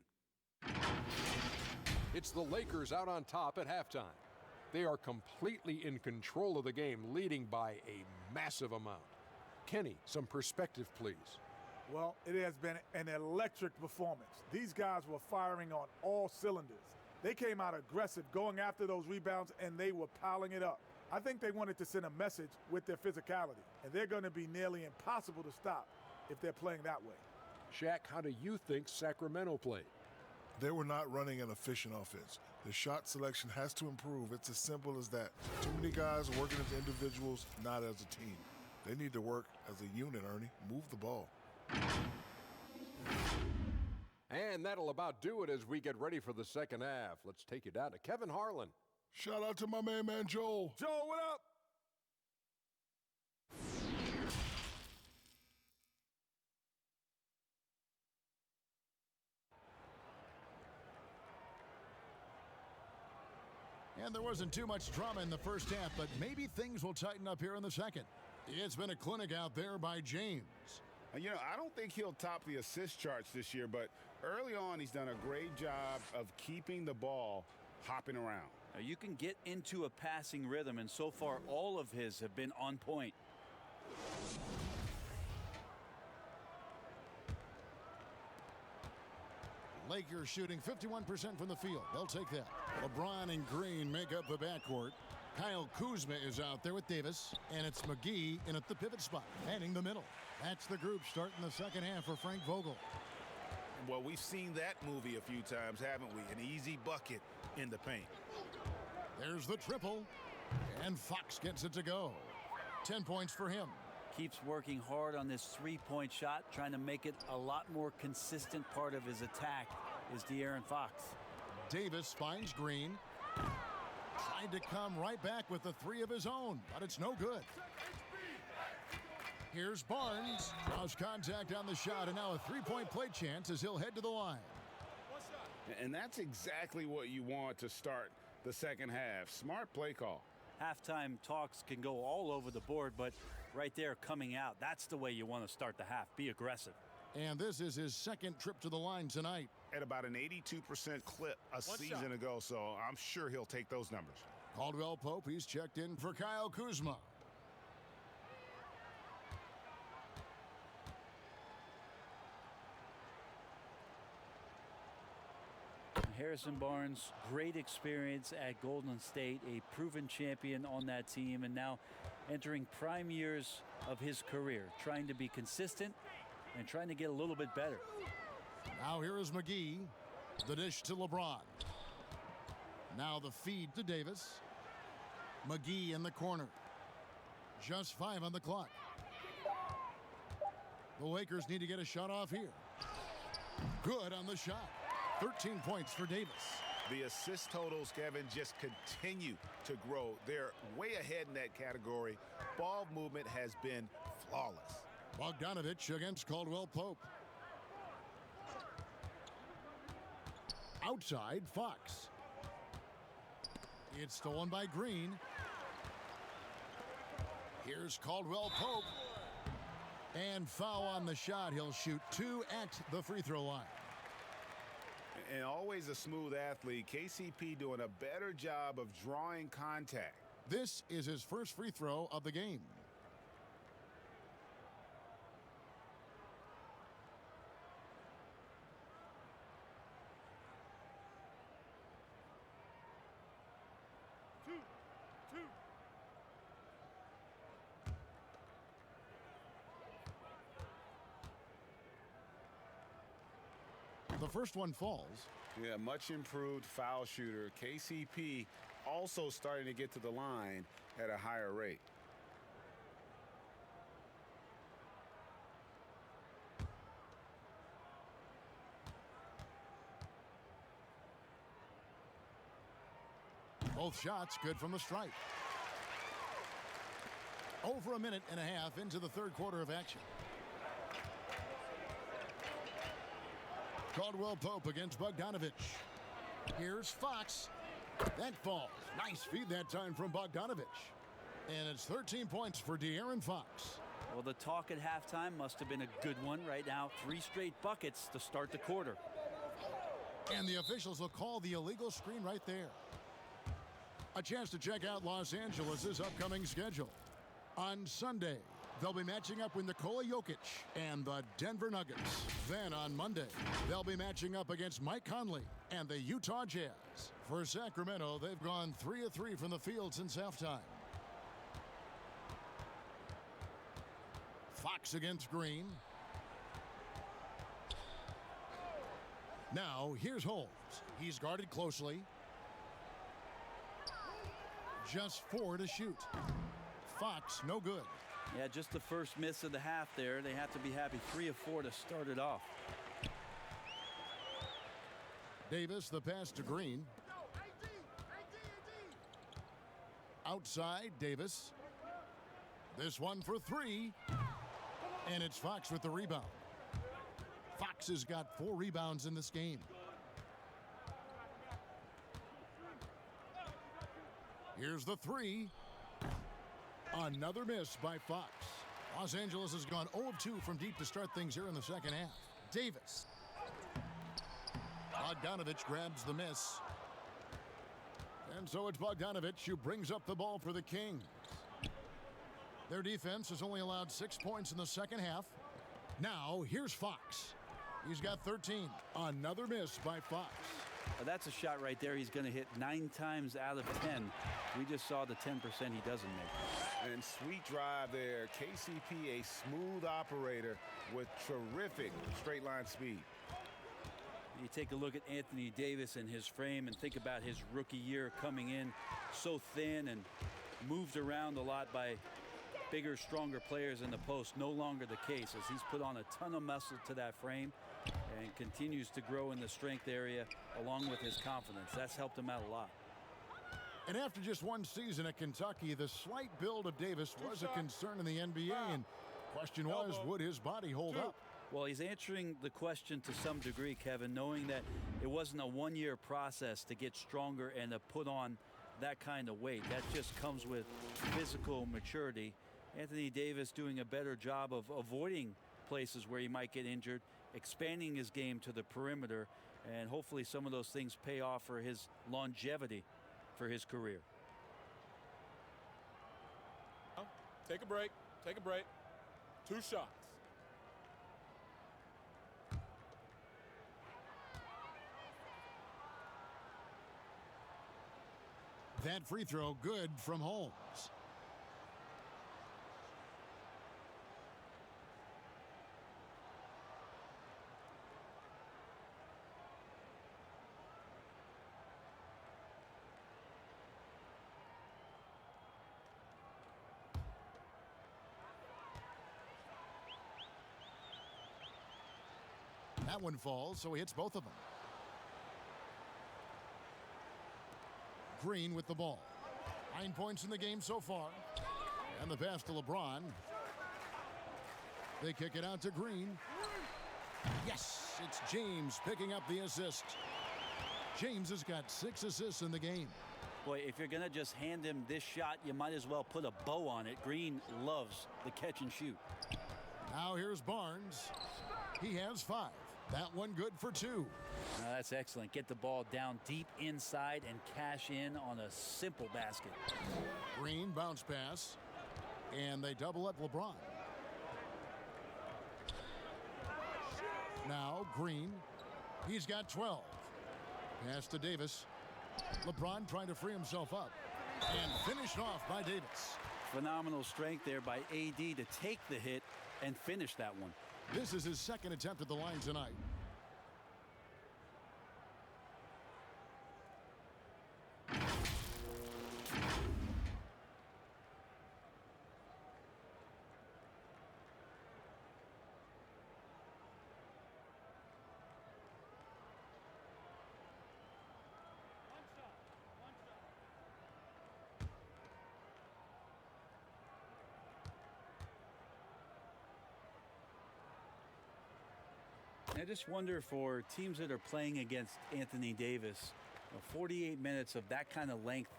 It's the Lakers out on top at halftime. They are completely in control of the game, leading by a massive amount. Kenny, some perspective, please. Well, it has been an electric performance. These guys were firing on all cylinders. They came out aggressive, going after those rebounds, and they were piling it up. I think they wanted to send a message with their physicality, and they're going to be nearly impossible to stop if they're playing that way. Shaq, how do you think Sacramento played? They were not running an efficient offense. The shot selection has to improve. It's as simple as that. Too many guys working as individuals, not as a team. They need to work as a unit, Ernie. Move the ball. And that'll about do it as we get ready for the second half. Let's take you down to Kevin Harlan. Shout out to my main man, Joel. Joel, what up? And there wasn't too much drama in the first half, but maybe things will tighten up here in the second. It's been a clinic out there by James. You know, I don't think he'll top the assist charts this year, but early on he's done a great job of keeping the ball hopping around. Now, you can get into a passing rhythm, and so far all of his have been on point. Lakers shooting 51% from the field. They'll take that. LeBron and Green make up the backcourt. Kyle Kuzma is out there with Davis, and it's McGee in at the pivot spot, manning the middle. That's the group starting the second half for Frank Vogel. Well, we've seen that movie a few times, haven't we? An easy bucket in the paint. There's the triple, and Fox gets it to go. 10 points for him. Keeps working hard on this three-point shot, trying to make it a lot more consistent part of his attack is De'Aaron Fox. Davis finds Green. Tried to come right back with the three of his own, but it's no good. Here's Barnes. Draws contact on the shot, and now a three-point play chance as he'll head to the line. And that's exactly what you want to start the second half. Smart play call. Halftime talks can go all over the board, but right there coming out, that's the way you want to start the half. Be aggressive. And this is his second trip to the line tonight. At about an 82% clip a season ago, so I'm sure he'll take those numbers. Caldwell Pope, he's checked in for Kyle Kuzma. Harrison Barnes, great experience at Golden State, a proven champion on that team, and now entering prime years of his career, trying to be consistent and trying to get a little bit better. Now here is McGee. The dish to LeBron. Now the feed to Davis. McGee in the corner. Just 5 on the clock. The Lakers need to get a shot off here. Good on the shot. 13 points for Davis. The assist totals, Kevin, just continue to grow. They're way ahead in that category. Ball movement has been flawless. Bogdanovich against Caldwell Pope. Outside, Fox. It's stolen by Green. Here's Caldwell Pope. And foul on the shot. He'll shoot 2 at the free throw line. And always a smooth athlete. KCP doing a better job of drawing contact. This is his first free throw of the game. The first one falls. Yeah, much improved foul shooter. KCP also starting to get to the line at a higher rate. Both shots good from the stripe. Over a minute and a half into the third quarter of action. Caldwell Pope against Bogdanovich. Here's Fox. That falls. Nice feed that time from Bogdanovich. And it's 13 points for De'Aaron Fox. Well, the talk at halftime must have been a good one. Right now, 3 straight buckets to start the quarter. And the officials will call the illegal screen right there. A chance to check out Los Angeles' upcoming schedule. On Sunday, they'll be matching up with Nikola Jokic and the Denver Nuggets. Then on Monday, they'll be matching up against Mike Conley and the Utah Jazz. For Sacramento, they've gone 3 of 3 from the field since halftime. Fox against Green. Now, here's Holmes. He's guarded closely. Just 4 to shoot. Fox, no good. Yeah, just the first miss of the half there. They have to be happy. 3 of 4 to start it off. Davis, the pass to Green. Outside, Davis. This one for 3. And it's Fox with the rebound. Fox has got 4 rebounds in this game. Here's the 3. Another miss by Fox. Los Angeles has gone 0 of 2 from deep to start things here in the second half. Davis. Bogdanovich grabs the miss. And so it's Bogdanovich who brings up the ball for the Kings. Their defense has only allowed 6 points in the second half. Now, here's Fox. He's got 13. Another miss by Fox. That's a shot right there he's going to hit 9 times out of 10. We just saw the 10% he doesn't make. And sweet drive there. KCP, a smooth operator with terrific straight line speed. You take a look at Anthony Davis and his frame and think about his rookie year coming in so thin and moved around a lot by bigger, stronger players in the post. No longer the case, as he's put on a ton of muscle to that frame and continues to grow in the strength area along with his confidence. That's helped him out a lot. And after just 1 season at Kentucky, the slight build of Davis was a concern in the NBA. And question was, would his body hold up? Well, he's answering the question to some degree, Kevin, knowing that it wasn't a 1-year process to get stronger and to put on that kind of weight. That just comes with physical maturity. Anthony Davis doing a better job of avoiding places where he might get injured, expanding his game to the perimeter, and hopefully some of those things pay off for his longevity for his career. Take a break. Take a break. 2 shots. That free throw good from Holmes. That one falls, so he hits both of them. Green with the ball. 9 points in the game so far. And the pass to LeBron. They kick it out to Green. Yes, it's James picking up the assist. James has got 6 assists in the game. Boy, if you're going to just hand him this shot, you might as well put a bow on it. Green loves the catch and shoot. Now here's Barnes. He has 5. That one good for 2. Now that's excellent. Get the ball down deep inside and cash in on a simple basket. Green bounce pass. And they double up LeBron. Now Green. He's got 12. Pass to Davis. LeBron trying to free himself up. And finished off by Davis. Phenomenal strength there by AD to take the hit and finish that one. This is his 2nd attempt at the line tonight. I just wonder for teams that are playing against Anthony Davis, 48 minutes of that kind of length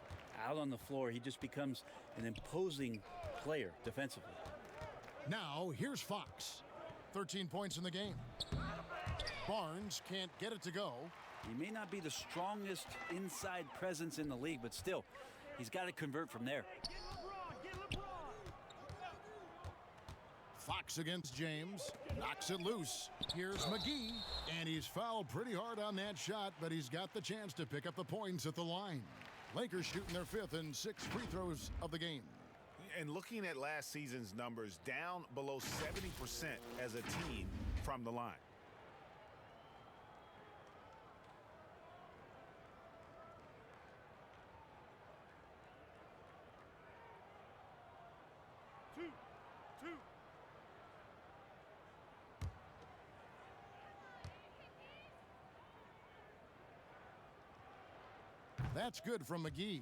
out on the floor, he just becomes an imposing player defensively. Now here's Fox. 13 points in the game. Barnes can't get it to go. He may not be the strongest inside presence in the league, but still, he's got to convert from there. Fox against James, knocks it loose. Here's McGee, and he's fouled pretty hard on that shot, but he's got the chance to pick up the points at the line. Lakers shooting their 5th and 6th free throws of the game. And looking at last season's numbers, down below 70% as a team from the line. That's good from McGee.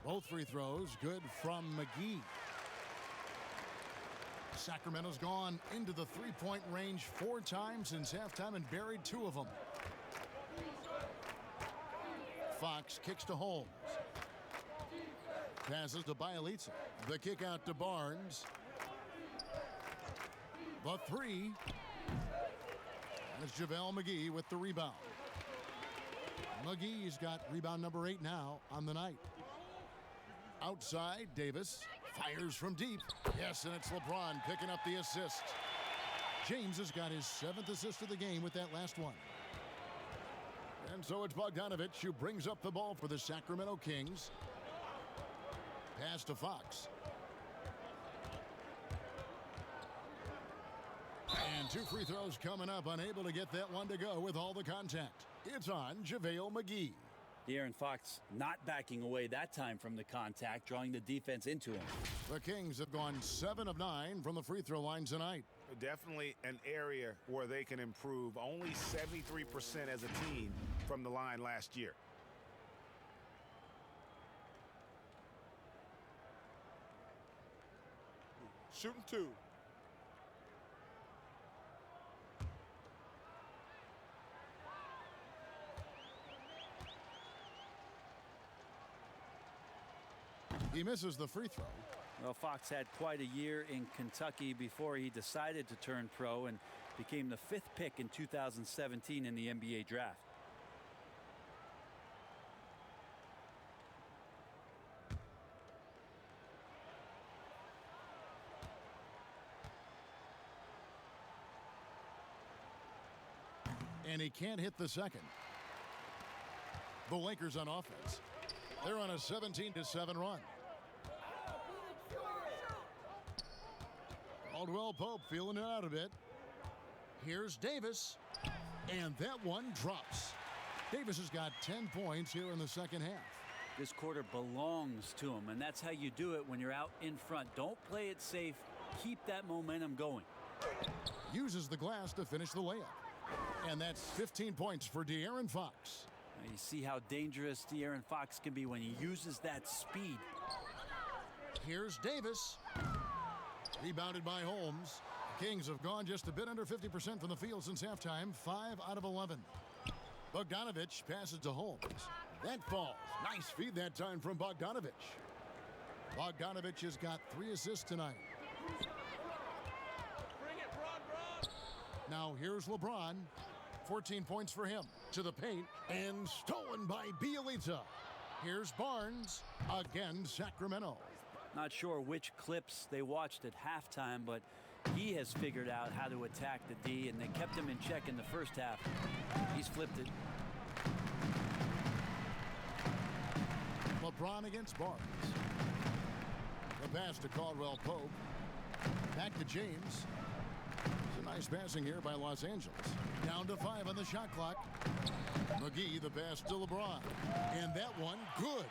Both free throws good from McGee. Sacramento's gone into the three-point range 4 times since halftime and buried 2 of them. Fox kicks to Holmes. Passes to Bielitsa. The kick out to Barnes. The 3. And it's JaVale McGee with the rebound. McGee's got rebound number 8 now on the night. Outside, Davis fires from deep. Yes, and it's LeBron picking up the assist. James has got his 7th assist of the game with that last one. And so it's Bogdanovich who brings up the ball for the Sacramento Kings. Pass to Fox. And 2 free throws coming up, unable to get that one to go with all the contact. It's on JaVale McGee. De'Aaron Fox not backing away that time from the contact, drawing the defense into him. The Kings have gone 7 of 9 from the free throw line tonight. Definitely an area where they can improve. Only 73% as a team from the line last year. Shooting 2. He misses the free throw. Well, Fox had quite a year in Kentucky before he decided to turn pro and became the 5th pick in 2017 in the NBA draft. And he can't hit the second. The Lakers on offense. They're on a 17-7 run. Caldwell Pope feeling it out a bit. Here's Davis. And that one drops. Davis has got 10 points here in the second half. This quarter belongs to him, and that's how you do it when you're out in front. Don't play it safe. Keep that momentum going. Uses the glass to finish the layup. And that's 15 points for De'Aaron Fox. Now you see how dangerous De'Aaron Fox can be when he uses that speed. Here's Davis. Rebounded by Holmes. The Kings have gone just a bit under 50% from the field since halftime. 5 out of 11. Bogdanovich passes to Holmes. That falls. Nice feed that time from Bogdanovich. Bogdanovich has got 3 assists tonight. Now here's LeBron. 14 points for him. To the paint and stolen by Bielitsa. Here's Barnes. Again, Sacramento. Not sure which clips they watched at halftime, but he has figured out how to attack the D, and they kept him in check in the first half. He's flipped it. LeBron against Barnes. The pass to Caldwell Pope. Back to James. It's a nice passing here by Los Angeles. Down to 5 on the shot clock. McGee, the pass to LeBron. And that one, good.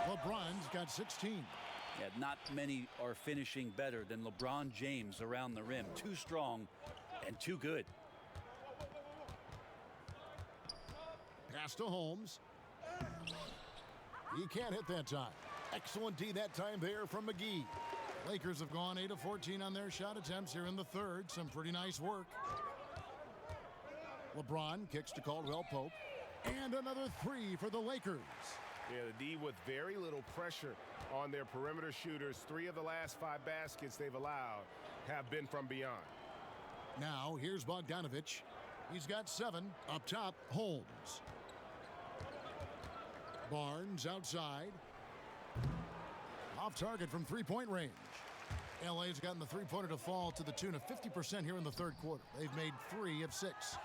LeBron's got 16. Yeah, not many are finishing better than LeBron James around the rim. Too strong and too good. Pass to Holmes. He can't hit that time. Excellent D that time there from McGee. Lakers have gone 8 of 14 on their shot attempts here in the third. Some pretty nice work. LeBron kicks to Caldwell Pope. And another 3 for the Lakers. Yeah, the D with very little pressure on their perimeter shooters. 3 of the last 5 baskets they've allowed have been from beyond. Now here's Bogdanovich. He's got 7. Up top, Holmes. Barnes outside. Off target from 3-point range. LA's gotten the three-pointer to fall to the tune of 50% here in the third quarter. They've made 3 of 6.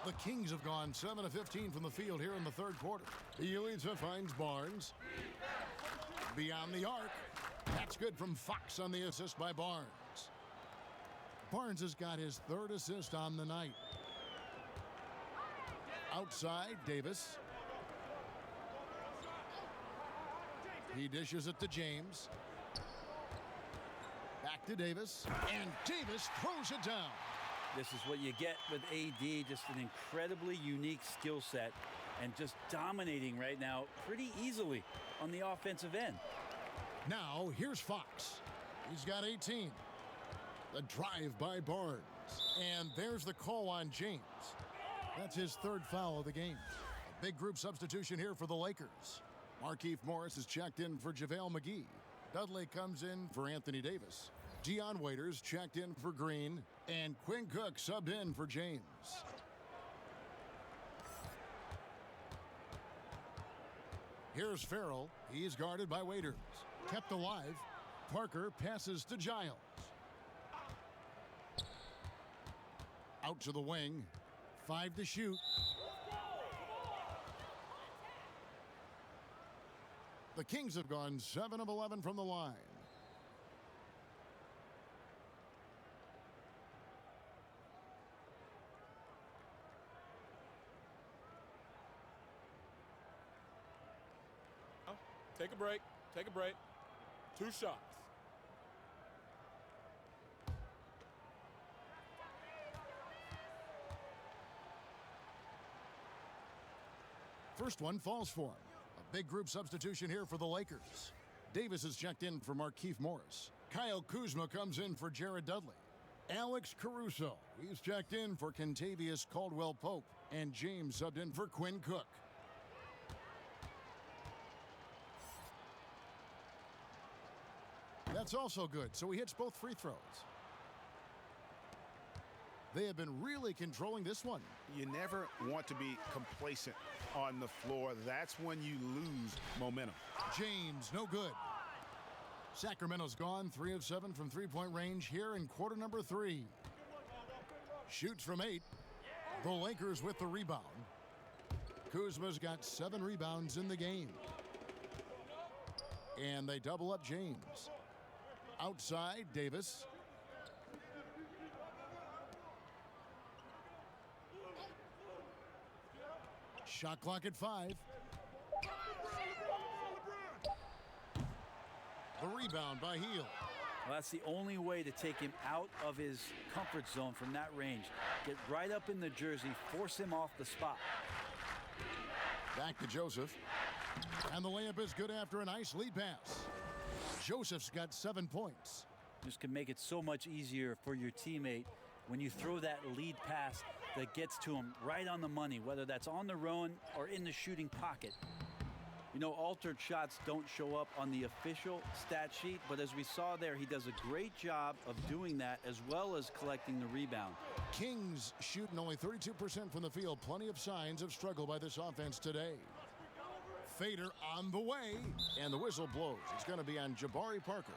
The Kings have gone 7 of 15 from the field here in the third quarter. Bielitsa finds Barnes. Beyond the arc. That's good from Fox on the assist by Barnes. Barnes has got his 3rd assist on the night. Outside, Davis. He dishes it to James. Back to Davis. And Davis throws it down. This is what you get with AD, just an incredibly unique skill set and just dominating right now pretty easily on the offensive end. Now, here's Fox. He's got 18. The drive by Barnes. And there's the call on James. That's his 3rd foul of the game. A big group substitution here for the Lakers. Markieff Morris is checked in for JaVale McGee. Dudley comes in for Anthony Davis. Dion Waiters checked in for Green. And Quinn Cook subbed in for James. Here's Farrell. He's guarded by Waiters. Kept alive. Parker passes to Giles. Out to the wing. 5 to shoot. The Kings have gone 7 of 11 from the line. Take a break. Take a break. 2 shots. First one falls for him. A big group substitution here for the Lakers. Davis is checked in for Markieff Morris. Kyle Kuzma comes in for Jared Dudley. Alex Caruso, he's checked in for Kentavious Caldwell-Pope. And James subbed in for Quinn Cook. That's also good, so he hits both free throws. They have been really controlling this one. You never want to be complacent on the floor. That's when you lose momentum. James, no good. Sacramento's gone 3 of 7 from three-point range here in quarter number 3. Shoots from 8. The Lakers with the rebound. Kuzma's got 7 rebounds in the game. And they double up James. Outside, Davis. Shot clock at 5. The rebound by Hield. Well, that's the only way to take him out of his comfort zone from that range. Get right up in the jersey, force him off the spot. Back to Joseph. And the layup is good after a nice lead pass. Joseph's got 7 points. This can make it so much easier for your teammate when you throw that lead pass that gets to him right on the money, whether that's on the run or in the shooting pocket. You know, altered shots don't show up on the official stat sheet, but as we saw there, he does a great job of doing that as well as collecting the rebound. Kings shooting only 32% from the field. Plenty of signs of struggle by this offense today. Fader on the way, and the whistle blows. It's going to be on Jabari Parker.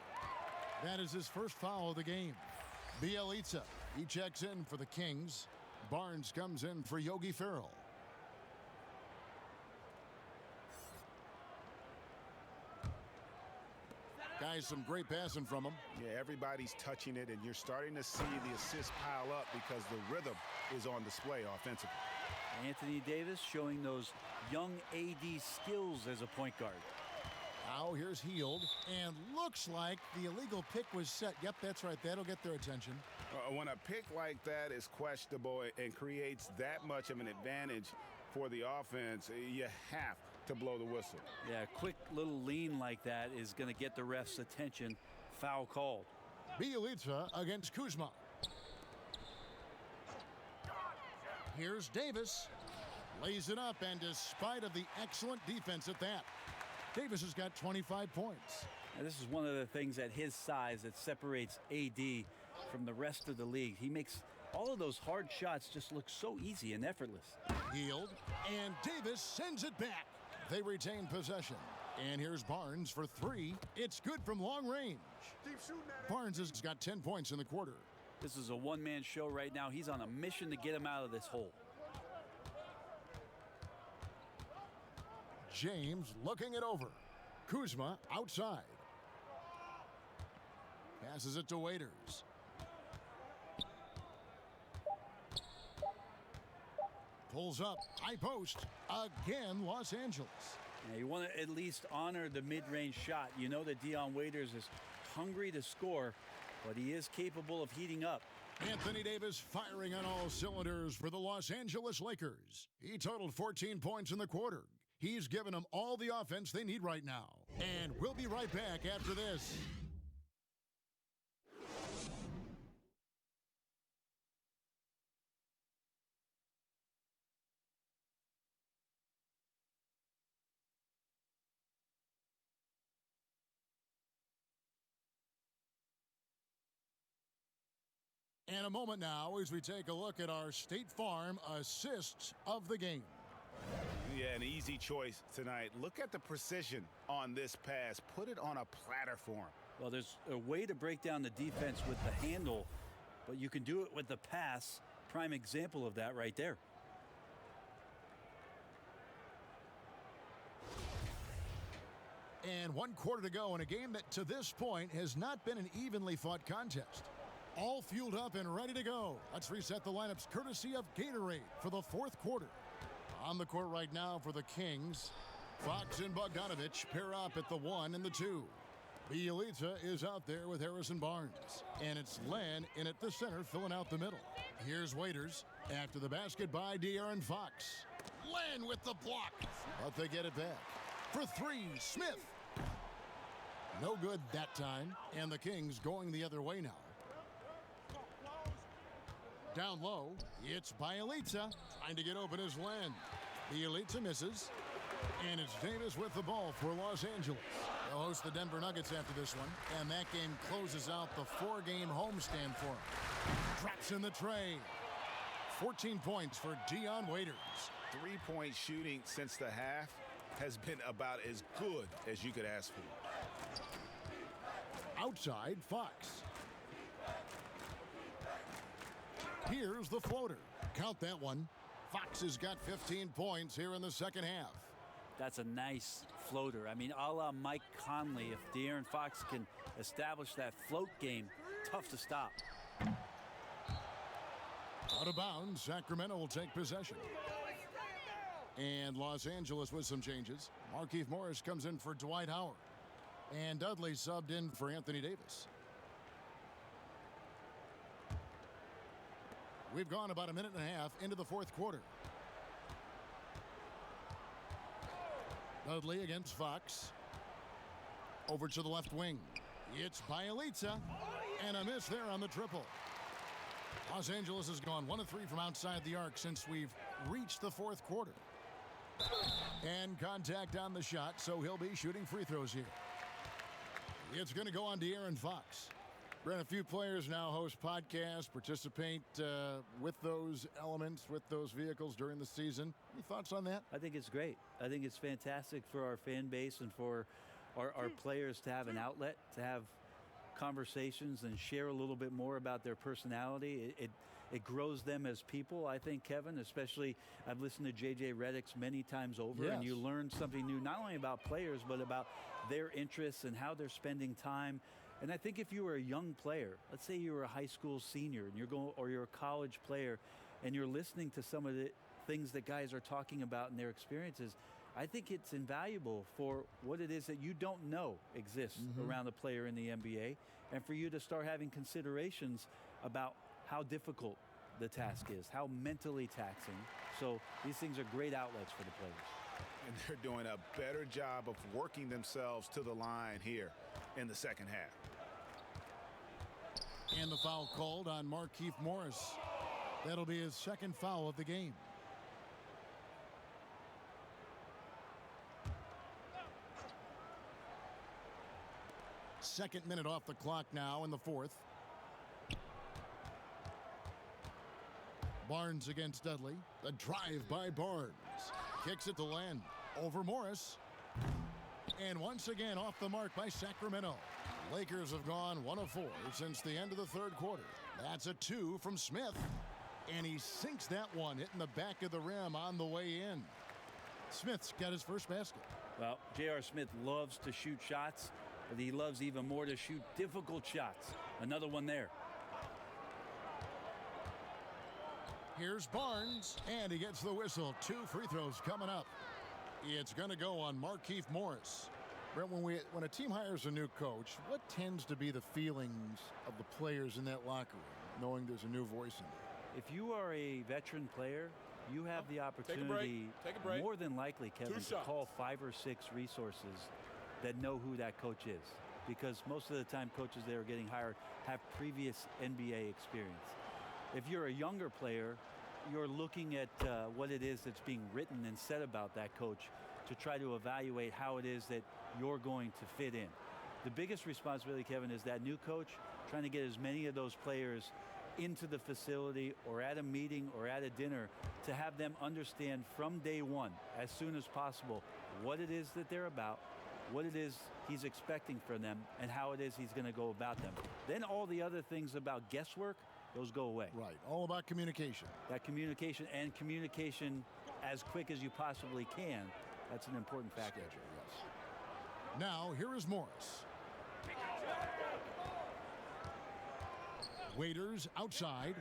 That is his first foul of the game. Bielitsa, he checks in for the Kings. Barnes comes in for Yogi Ferrell. Guys, some great passing from him. Yeah, everybody's touching it, and you're starting to see the assists pile up because the rhythm is on display offensively. Anthony Davis showing those young AD skills as a point guard. Now here's Hield, and looks like the illegal pick was set. Yep, that's right. That'll get their attention. When a pick like that is questionable and creates that much of an advantage for the offense, you have to blow the whistle. Yeah, a quick little lean like that is going to get the ref's attention. Foul called. Bielitsa against Kuzma. Here's Davis. Lays it up, and despite of the excellent defense at that, Davis has got 25 points. Now, this is one of the things at his size that separates AD from the rest of the league. He makes all of those hard shots just look so easy and effortless. Hield, and Davis sends it back. They retain possession. And here's Barnes for 3. It's good from long range. Barnes has got 10 points in the quarter. This is a one-man show right now. He's on a mission to get him out of this hole. James looking it over. Kuzma outside. Passes it to Waiters. Pulls up, high post. Again, Los Angeles. Now, you want to at least honor the mid-range shot. You know that Dion Waiters is hungry to score, but he is capable of heating up. Anthony Davis firing on all cylinders for the Los Angeles Lakers. He totaled 14 points in the quarter. He's given them all the offense they need right now. And we'll be right back after this. And a moment now as we take a look at our State Farm assists of the game. Yeah, an easy choice tonight. Look at the precision on this pass. Put it on a platter for him. Well, there's a way to break down the defense with the handle, but you can do it with the pass. Prime example of that right there. And 1 quarter to go in a game that to this point has not been an evenly fought contest. All fueled up and ready to go. Let's reset the lineups courtesy of Gatorade for the 4th quarter. On the court right now for the Kings, Fox and Bogdanovich pair up at the 1 and the 2. Bielitsa is out there with Harrison Barnes. And it's Len in at the center filling out the middle. Here's Waiters after the basket by De'Aaron Fox. Len with the block, but they get it back. For 3, Smith. No good that time, and the Kings going the other way now. Down low, it's Bielitsa. Trying to get open as Len. Bielitsa misses. And it's Davis with the ball for Los Angeles. They'll host the Denver Nuggets after this one. And that game closes out the 4-game homestand for them. Drops in the tray. 14 points for Dion Waiters. Three-point shooting since the half has been about as good as you could ask for. Outside, Fox. Here's the floater. Count that one. Fox has got 15 points here in the second half. That's a nice floater. I mean, a la Mike Conley, if De'Aaron Fox can establish that float game, tough to stop. Out of bounds, Sacramento will take possession. And Los Angeles with some changes. Markieff Morris comes in for Dwight Howard. And Dudley subbed in for Anthony Davis. We've gone about a minute and a half into the fourth quarter. Dudley against Fox. Over to the left wing. It's Bielitsa. And a miss there on the triple. Los Angeles has gone 1 of 3 from outside the arc since we've reached the fourth quarter. And contact on the shot, so he'll be shooting free throws here. It's going to go on De'Aaron Fox. Brent, a few players now host podcasts, participate with those elements, with those vehicles during the season. Any thoughts on that? I think it's great. I think it's fantastic for our fan base and for our players to have an outlet, to have conversations and share a little bit more about their personality. It grows them as people, I think, Kevin, especially I've listened to J.J. Redick's many times over, yes. And you learn something new, not only about players, but about their interests and how they're spending time. And I think if you were a young player, let's say you were a high school senior and you're a college player and you're listening to some of the things that guys are talking about in their experiences, I think it's invaluable for what it is that you don't know exists around a player in the NBA, and for you to start having considerations about how difficult the task is, how mentally taxing. So these things are great outlets for the players. And they're doing a better job of working themselves to the line here in the second half. And the foul called on Markieff Morris. That'll be his second foul of the game. Second minute off the clock now in the fourth. Barnes against Dudley. The drive by Barnes. Kicks it to Len. Over Morris. And once again off the mark by Sacramento. Lakers have gone 1 of 4 since the end of the third quarter. That's a 2 from Smith. And he sinks that one, hitting the back of the rim on the way in. Smith's got his first basket. Well, J.R. Smith loves to shoot shots, but he loves even more to shoot difficult shots. Another one there. Here's Barnes, and he gets the whistle. 2 free throws coming up. It's going to go on Markieff Morris. Brent, when a team hires a new coach, what tends to be the feelings of the players in that locker room, knowing there's a new voice in there? If you are a veteran player, you have the opportunity, Take a break. more than likely, Kevin, Two to shots. call 5 or 6 resources that know who that coach is. Because most of the time, coaches that are getting hired have previous NBA experience. If you're a younger player, you're looking at what it is that's being written and said about that coach to try to evaluate how it is that you're going to fit in. The biggest responsibility, Kevin, is that new coach trying to get as many of those players into the facility or at a meeting or at a dinner to have them understand from day one, as soon as possible, what it is that they're about, what it is he's expecting from them, and how it is he's going to go about them. Then all the other things about guesswork, those go away. Right, all about communication. That communication, and communication as quick as you possibly can, that's an important factor. Schedule, yes. Now, here is Morris. Waiters outside.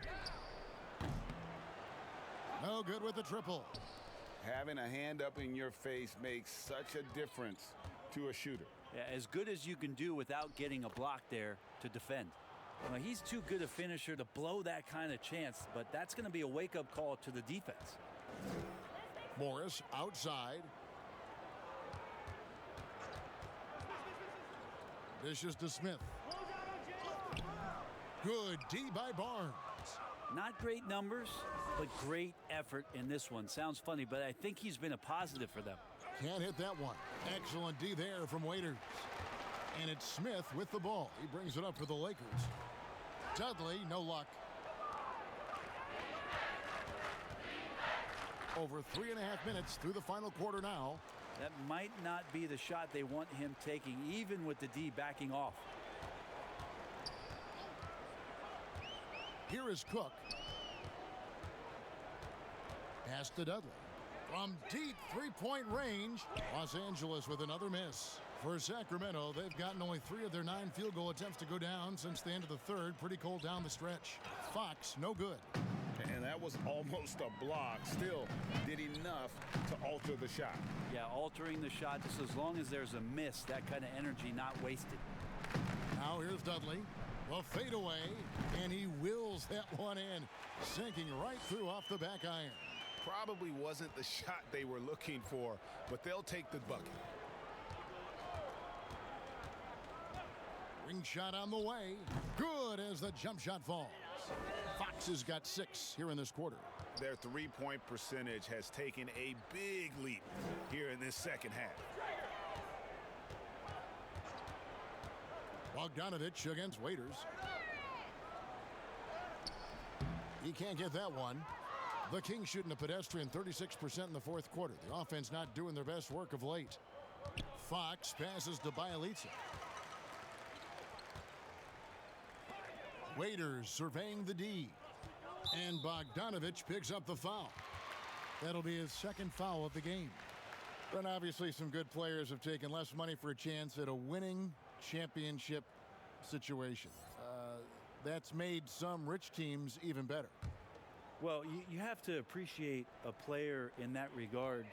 No good with the triple. Having a hand up in your face makes such a difference to a shooter. Yeah, as good as you can do without getting a block there to defend. Well, he's too good a finisher to blow that kind of chance, but that's going to be a wake-up call to the defense. Morris outside. Dishes to Smith. Good D by Barnes. Not great numbers, but great effort in this one. Sounds funny, but I think he's been a positive for them. Can't hit that one. Excellent D there from Waiters. And it's Smith with the ball. He brings it up for the Lakers. Dudley, no luck. Over 3.5 minutes through the final quarter now. That might not be the shot they want him taking, even with the D backing off. Here is Cook. Pass to Dudley. From deep three-point range, Los Angeles with another miss. For Sacramento, they've gotten only 3 of their 9 field goal attempts to go down since the end of the third. Pretty cold down the stretch. Fox, no good. And that was almost a block. Still did enough to alter the shot. Yeah, altering the shot just as long as there's a miss, that kind of energy not wasted. Now here's Dudley. The fadeaway, and he wills that one in, sinking right through off the back iron. Probably wasn't the shot they were looking for, but they'll take the bucket. Ring shot on the way. Good as the jump shot falls. Fox has got 6 here in this quarter. Their three-point percentage has taken a big leap here in this second half. Bogdanovich against Waiters. He can't get that one. The Kings shooting a pedestrian 36% in the fourth quarter. The offense not doing their best work of late. Fox passes to Bielitsa. Waiters surveying the D. And Bogdanovich picks up the foul. That'll be his second foul of the game. But obviously some good players have taken less money for a chance at a winning championship situation. That's made some rich teams even better. Well, you have to appreciate a player in that regard,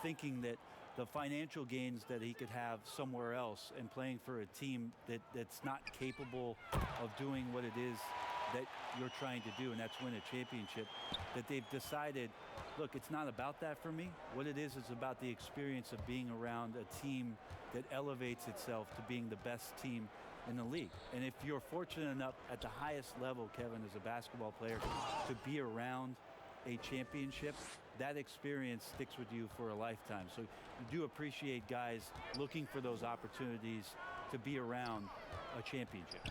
thinking that the financial gains that he could have somewhere else and playing for a team that's not capable of doing what it is that you're trying to do, and that's win a championship, that they've decided, look, it's not about that for me. What it is about the experience of being around a team that elevates itself to being the best team in the league. And if you're fortunate enough at the highest level, Kevin, as a basketball player, to be around a championship, that experience sticks with you for a lifetime. So you do appreciate guys looking for those opportunities to be around a championship.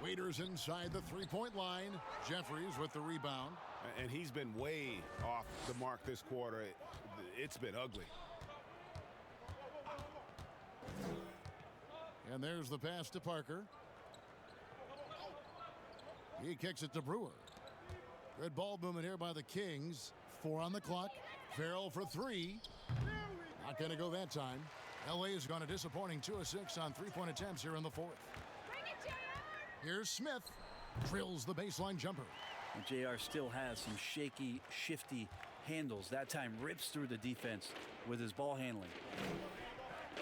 Waiters inside the three-point line. Jeffries with the rebound. And he's been way off the mark this quarter. It's been ugly. And there's the pass to Parker. He kicks it to Brewer. Good ball movement here by the Kings. 4 on the clock. Farrell for 3. Not going to go that time. LA has gone a disappointing 2 of 6 on three-point attempts here in the fourth. Here's Smith. Drills the baseline jumper. And JR still has some shaky, shifty handles. That time rips through the defense with his ball handling.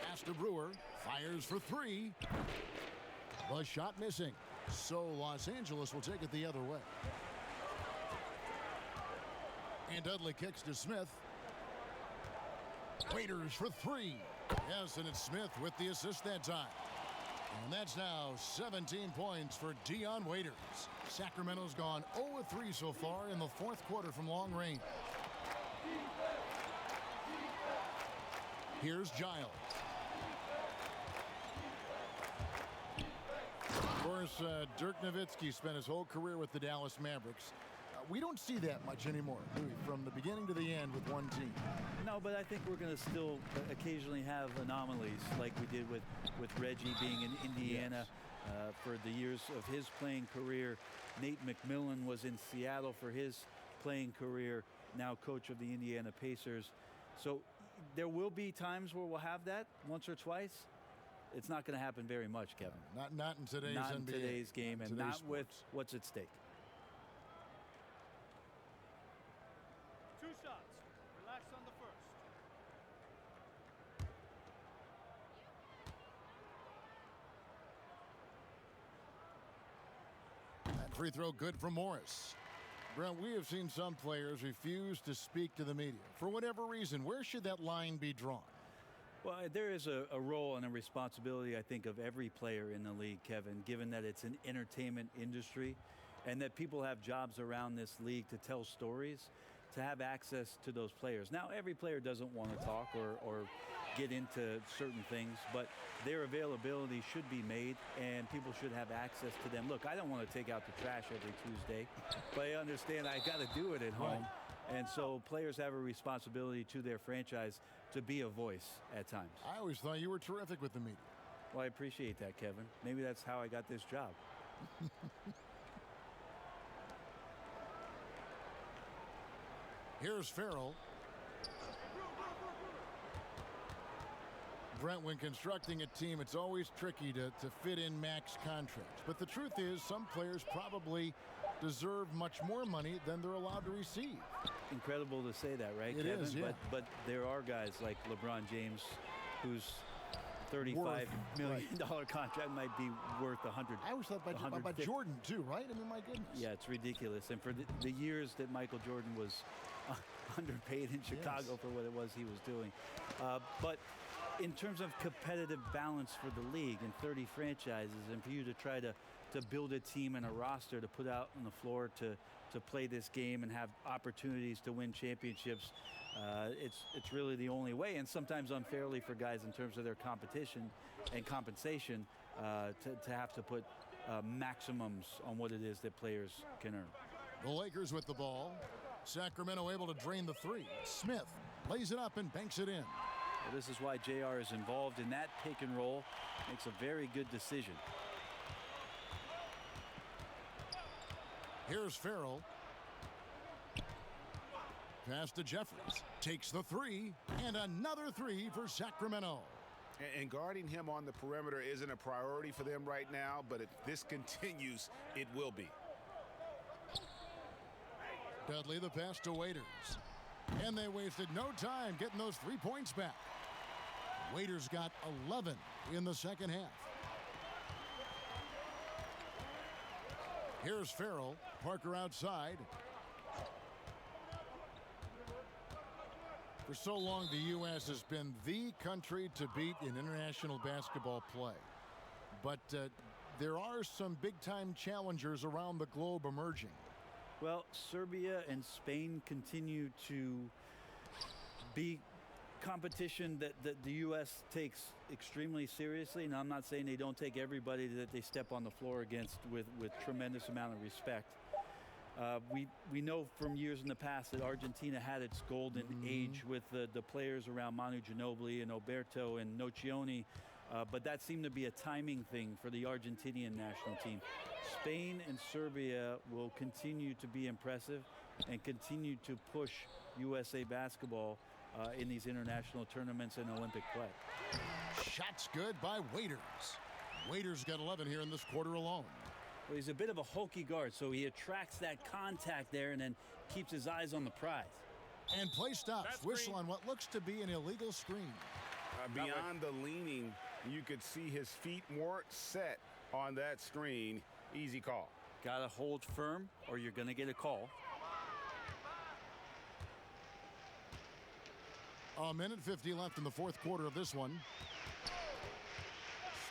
Pass to Brewer. Fires for 3. The shot missing. So Los Angeles will take it the other way. And Dudley kicks to Smith. Waiters for 3. Yes, and it's Smith with the assist that time. And that's now 17 points for Dion Waiters. Sacramento's gone 0-3 so far in the fourth quarter from long range. Here's Giles. Of course, Dirk Nowitzki spent his whole career with the Dallas Mavericks. We don't see that much anymore, do we? From the beginning to the end with one team. No, but I think we're going to still occasionally have anomalies like we did with Reggie being in Indiana for the years of his playing career. Nate McMillan was in Seattle for his playing career, now coach of the Indiana Pacers. So there will be times where we'll have that once or twice. It's not going to happen very much, Kevin. Not in today's not NBA. In today's game, and not with what's at stake. 2 shots. Relax on the first. That free throw good for Morris. Brent, we have seen some players refuse to speak to the media. For whatever reason, where should that line be drawn? Well, there is a role and a responsibility, I think, of every player in the league, Kevin, given that it's an entertainment industry and that people have jobs around this league to tell stories. to have access to those players. Now, every player doesn't want to talk or get into certain things, but their availability should be made, and people should have access to them. Look, I don't want to take out the trash every Tuesday, but I understand I got to do it at home. And so players have a responsibility to their franchise to be a voice at times. I always thought you were terrific with the media. Well, I appreciate that, Kevin. Maybe that's how I got this job. Here's Farrell. Brent, when constructing a team, it's always tricky to fit in max contracts. But the truth is, some players probably deserve much more money than they're allowed to receive. Incredible to say that, right, It Kevin? is, yeah. But there are guys like LeBron James, whose $35 million contract might be worth 100. I always thought about Jordan too, right? I mean, my goodness. Yeah, it's ridiculous. And for the years that Michael Jordan was underpaid in Chicago for what it was he was doing. But in terms of competitive balance for the league and 30 franchises, and for you to try to build a team and a roster to put out on the floor to play this game and have opportunities to win championships, it's really the only way, and sometimes unfairly for guys in terms of their competition and compensation to have to put maximums on what it is that players can earn. The Lakers with the ball. Sacramento able to drain the three. Smith lays it up and banks it in. Well, this is why JR is involved in that pick and roll. Makes a very good decision. Here's Farrell. Pass to Jeffries. Takes the three, and another three for Sacramento. And guarding him on the perimeter isn't a priority for them right now, but if this continues, it will be. Dudley the pass to Waiters. And they wasted no time getting those 3 points back. Waiters got 11 in the second half. Here's Farrell. Parker outside. For so long, the U.S. has been the country to beat in international basketball play. But there are some big-time challengers around the globe emerging. Well, Serbia and Spain continue to be competition that the U.S. takes extremely seriously. And I'm not saying they don't take everybody that they step on the floor against with tremendous amount of respect. We know from years in the past that Argentina had its golden age with the players around Manu Ginobili and Oberto and Nocioni, but that seemed to be a timing thing for the Argentinian national team. Spain and Serbia will continue to be impressive and continue to push USA basketball in these international tournaments and Olympic play. Shots good by Waiters. Waiters got 11 here in this quarter alone. Well, he's a bit of a hokey guard, so he attracts that contact there and then keeps his eyes on the prize. And play stops. Whistle on what looks to be an illegal screen. Beyond the leaning, you could see his feet weren't set on that screen. Easy call. Got to hold firm or you're going to get a call. A minute 50 left in the fourth quarter of this one.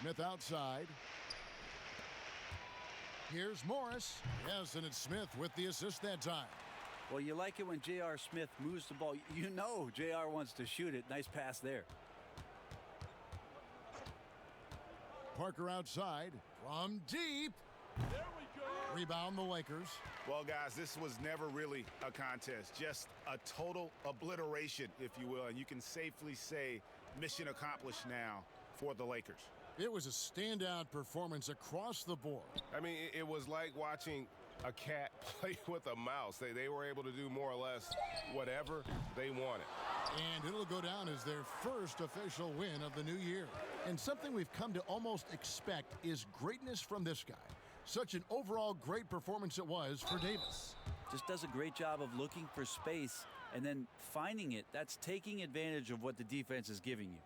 Smith outside. Here's Morris. Yes, and it's Smith with the assist that time. Well, you like it when J.R. Smith moves the ball. You know J.R. wants to shoot it. Nice pass there. Parker outside from deep. There we go. Rebound the Lakers. Well, guys, this was never really a contest, just a total obliteration, if you will. And you can safely say mission accomplished now for the Lakers. It was a standout performance across the board. I mean, it was like watching a cat play with a mouse. They were able to do more or less whatever they wanted. And it'll go down as their first official win of the new year. And something we've come to almost expect is greatness from this guy. Such an overall great performance it was for Davis. Just does a great job of looking for space and then finding it. That's taking advantage of what the defense is giving you.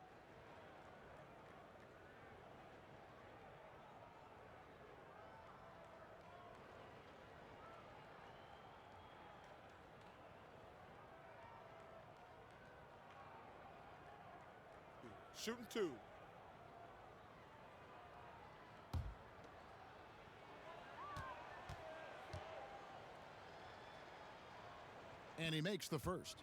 Shooting two. And he makes the first.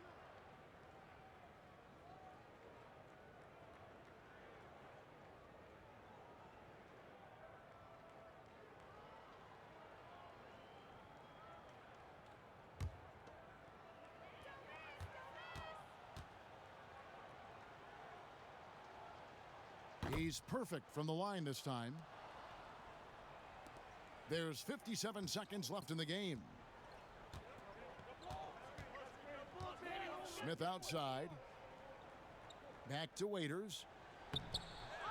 He's perfect from the line this time. There's 57 seconds left in the game. Smith outside. Back to Waiters.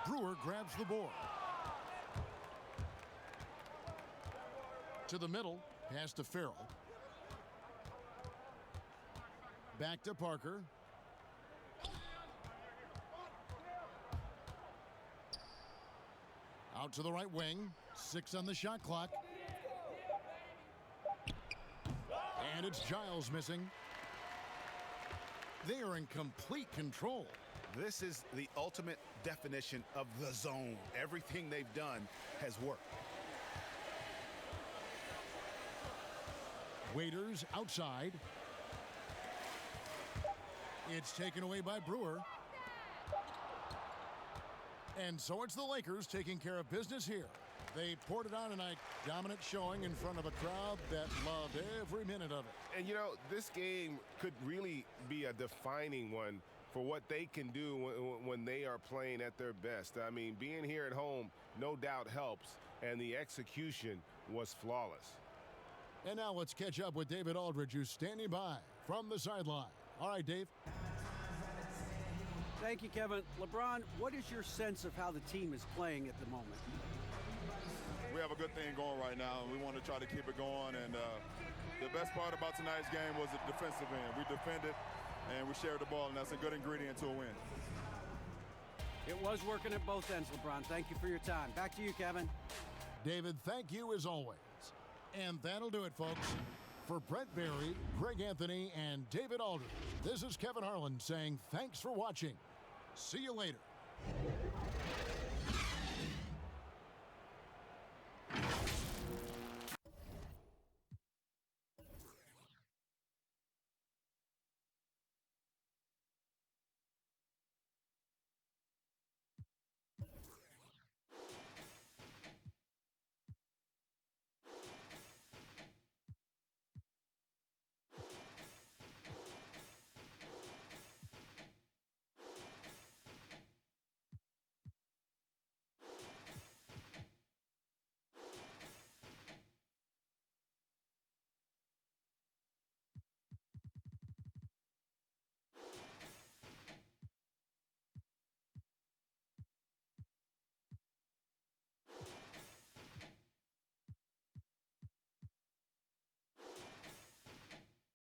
Brewer grabs the board. To the middle. Pass to Farrell. Back to Parker. Out to the right wing. 6 on the shot clock. And it's Giles missing. They are in complete control. This is the ultimate definition of the zone. Everything they've done has worked. Waiters outside. It's taken away by Brewer. And so it's the Lakers taking care of business here. They poured it on tonight. Dominant showing in front of a crowd that loved every minute of it. And, you know, this game could really be a defining one for what they can do when they are playing at their best. I mean, being here at home no doubt helps, and the execution was flawless. And now let's catch up with David Aldridge, who's standing by from the sideline. All right, Dave. Thank you, Kevin. LeBron, what is your sense of how the team is playing at the moment? We have a good thing going right now, and we want to try to keep it going. And the best part about tonight's game was the defensive end. We defended, and we shared the ball, and that's a good ingredient to a win. It was working at both ends, LeBron. Thank you for your time. Back to you, Kevin. David, thank you as always. And that'll do it, folks. For Brett Barry, Greg Anthony, and David Aldridge, this is Kevin Harlan saying thanks for watching. See you later.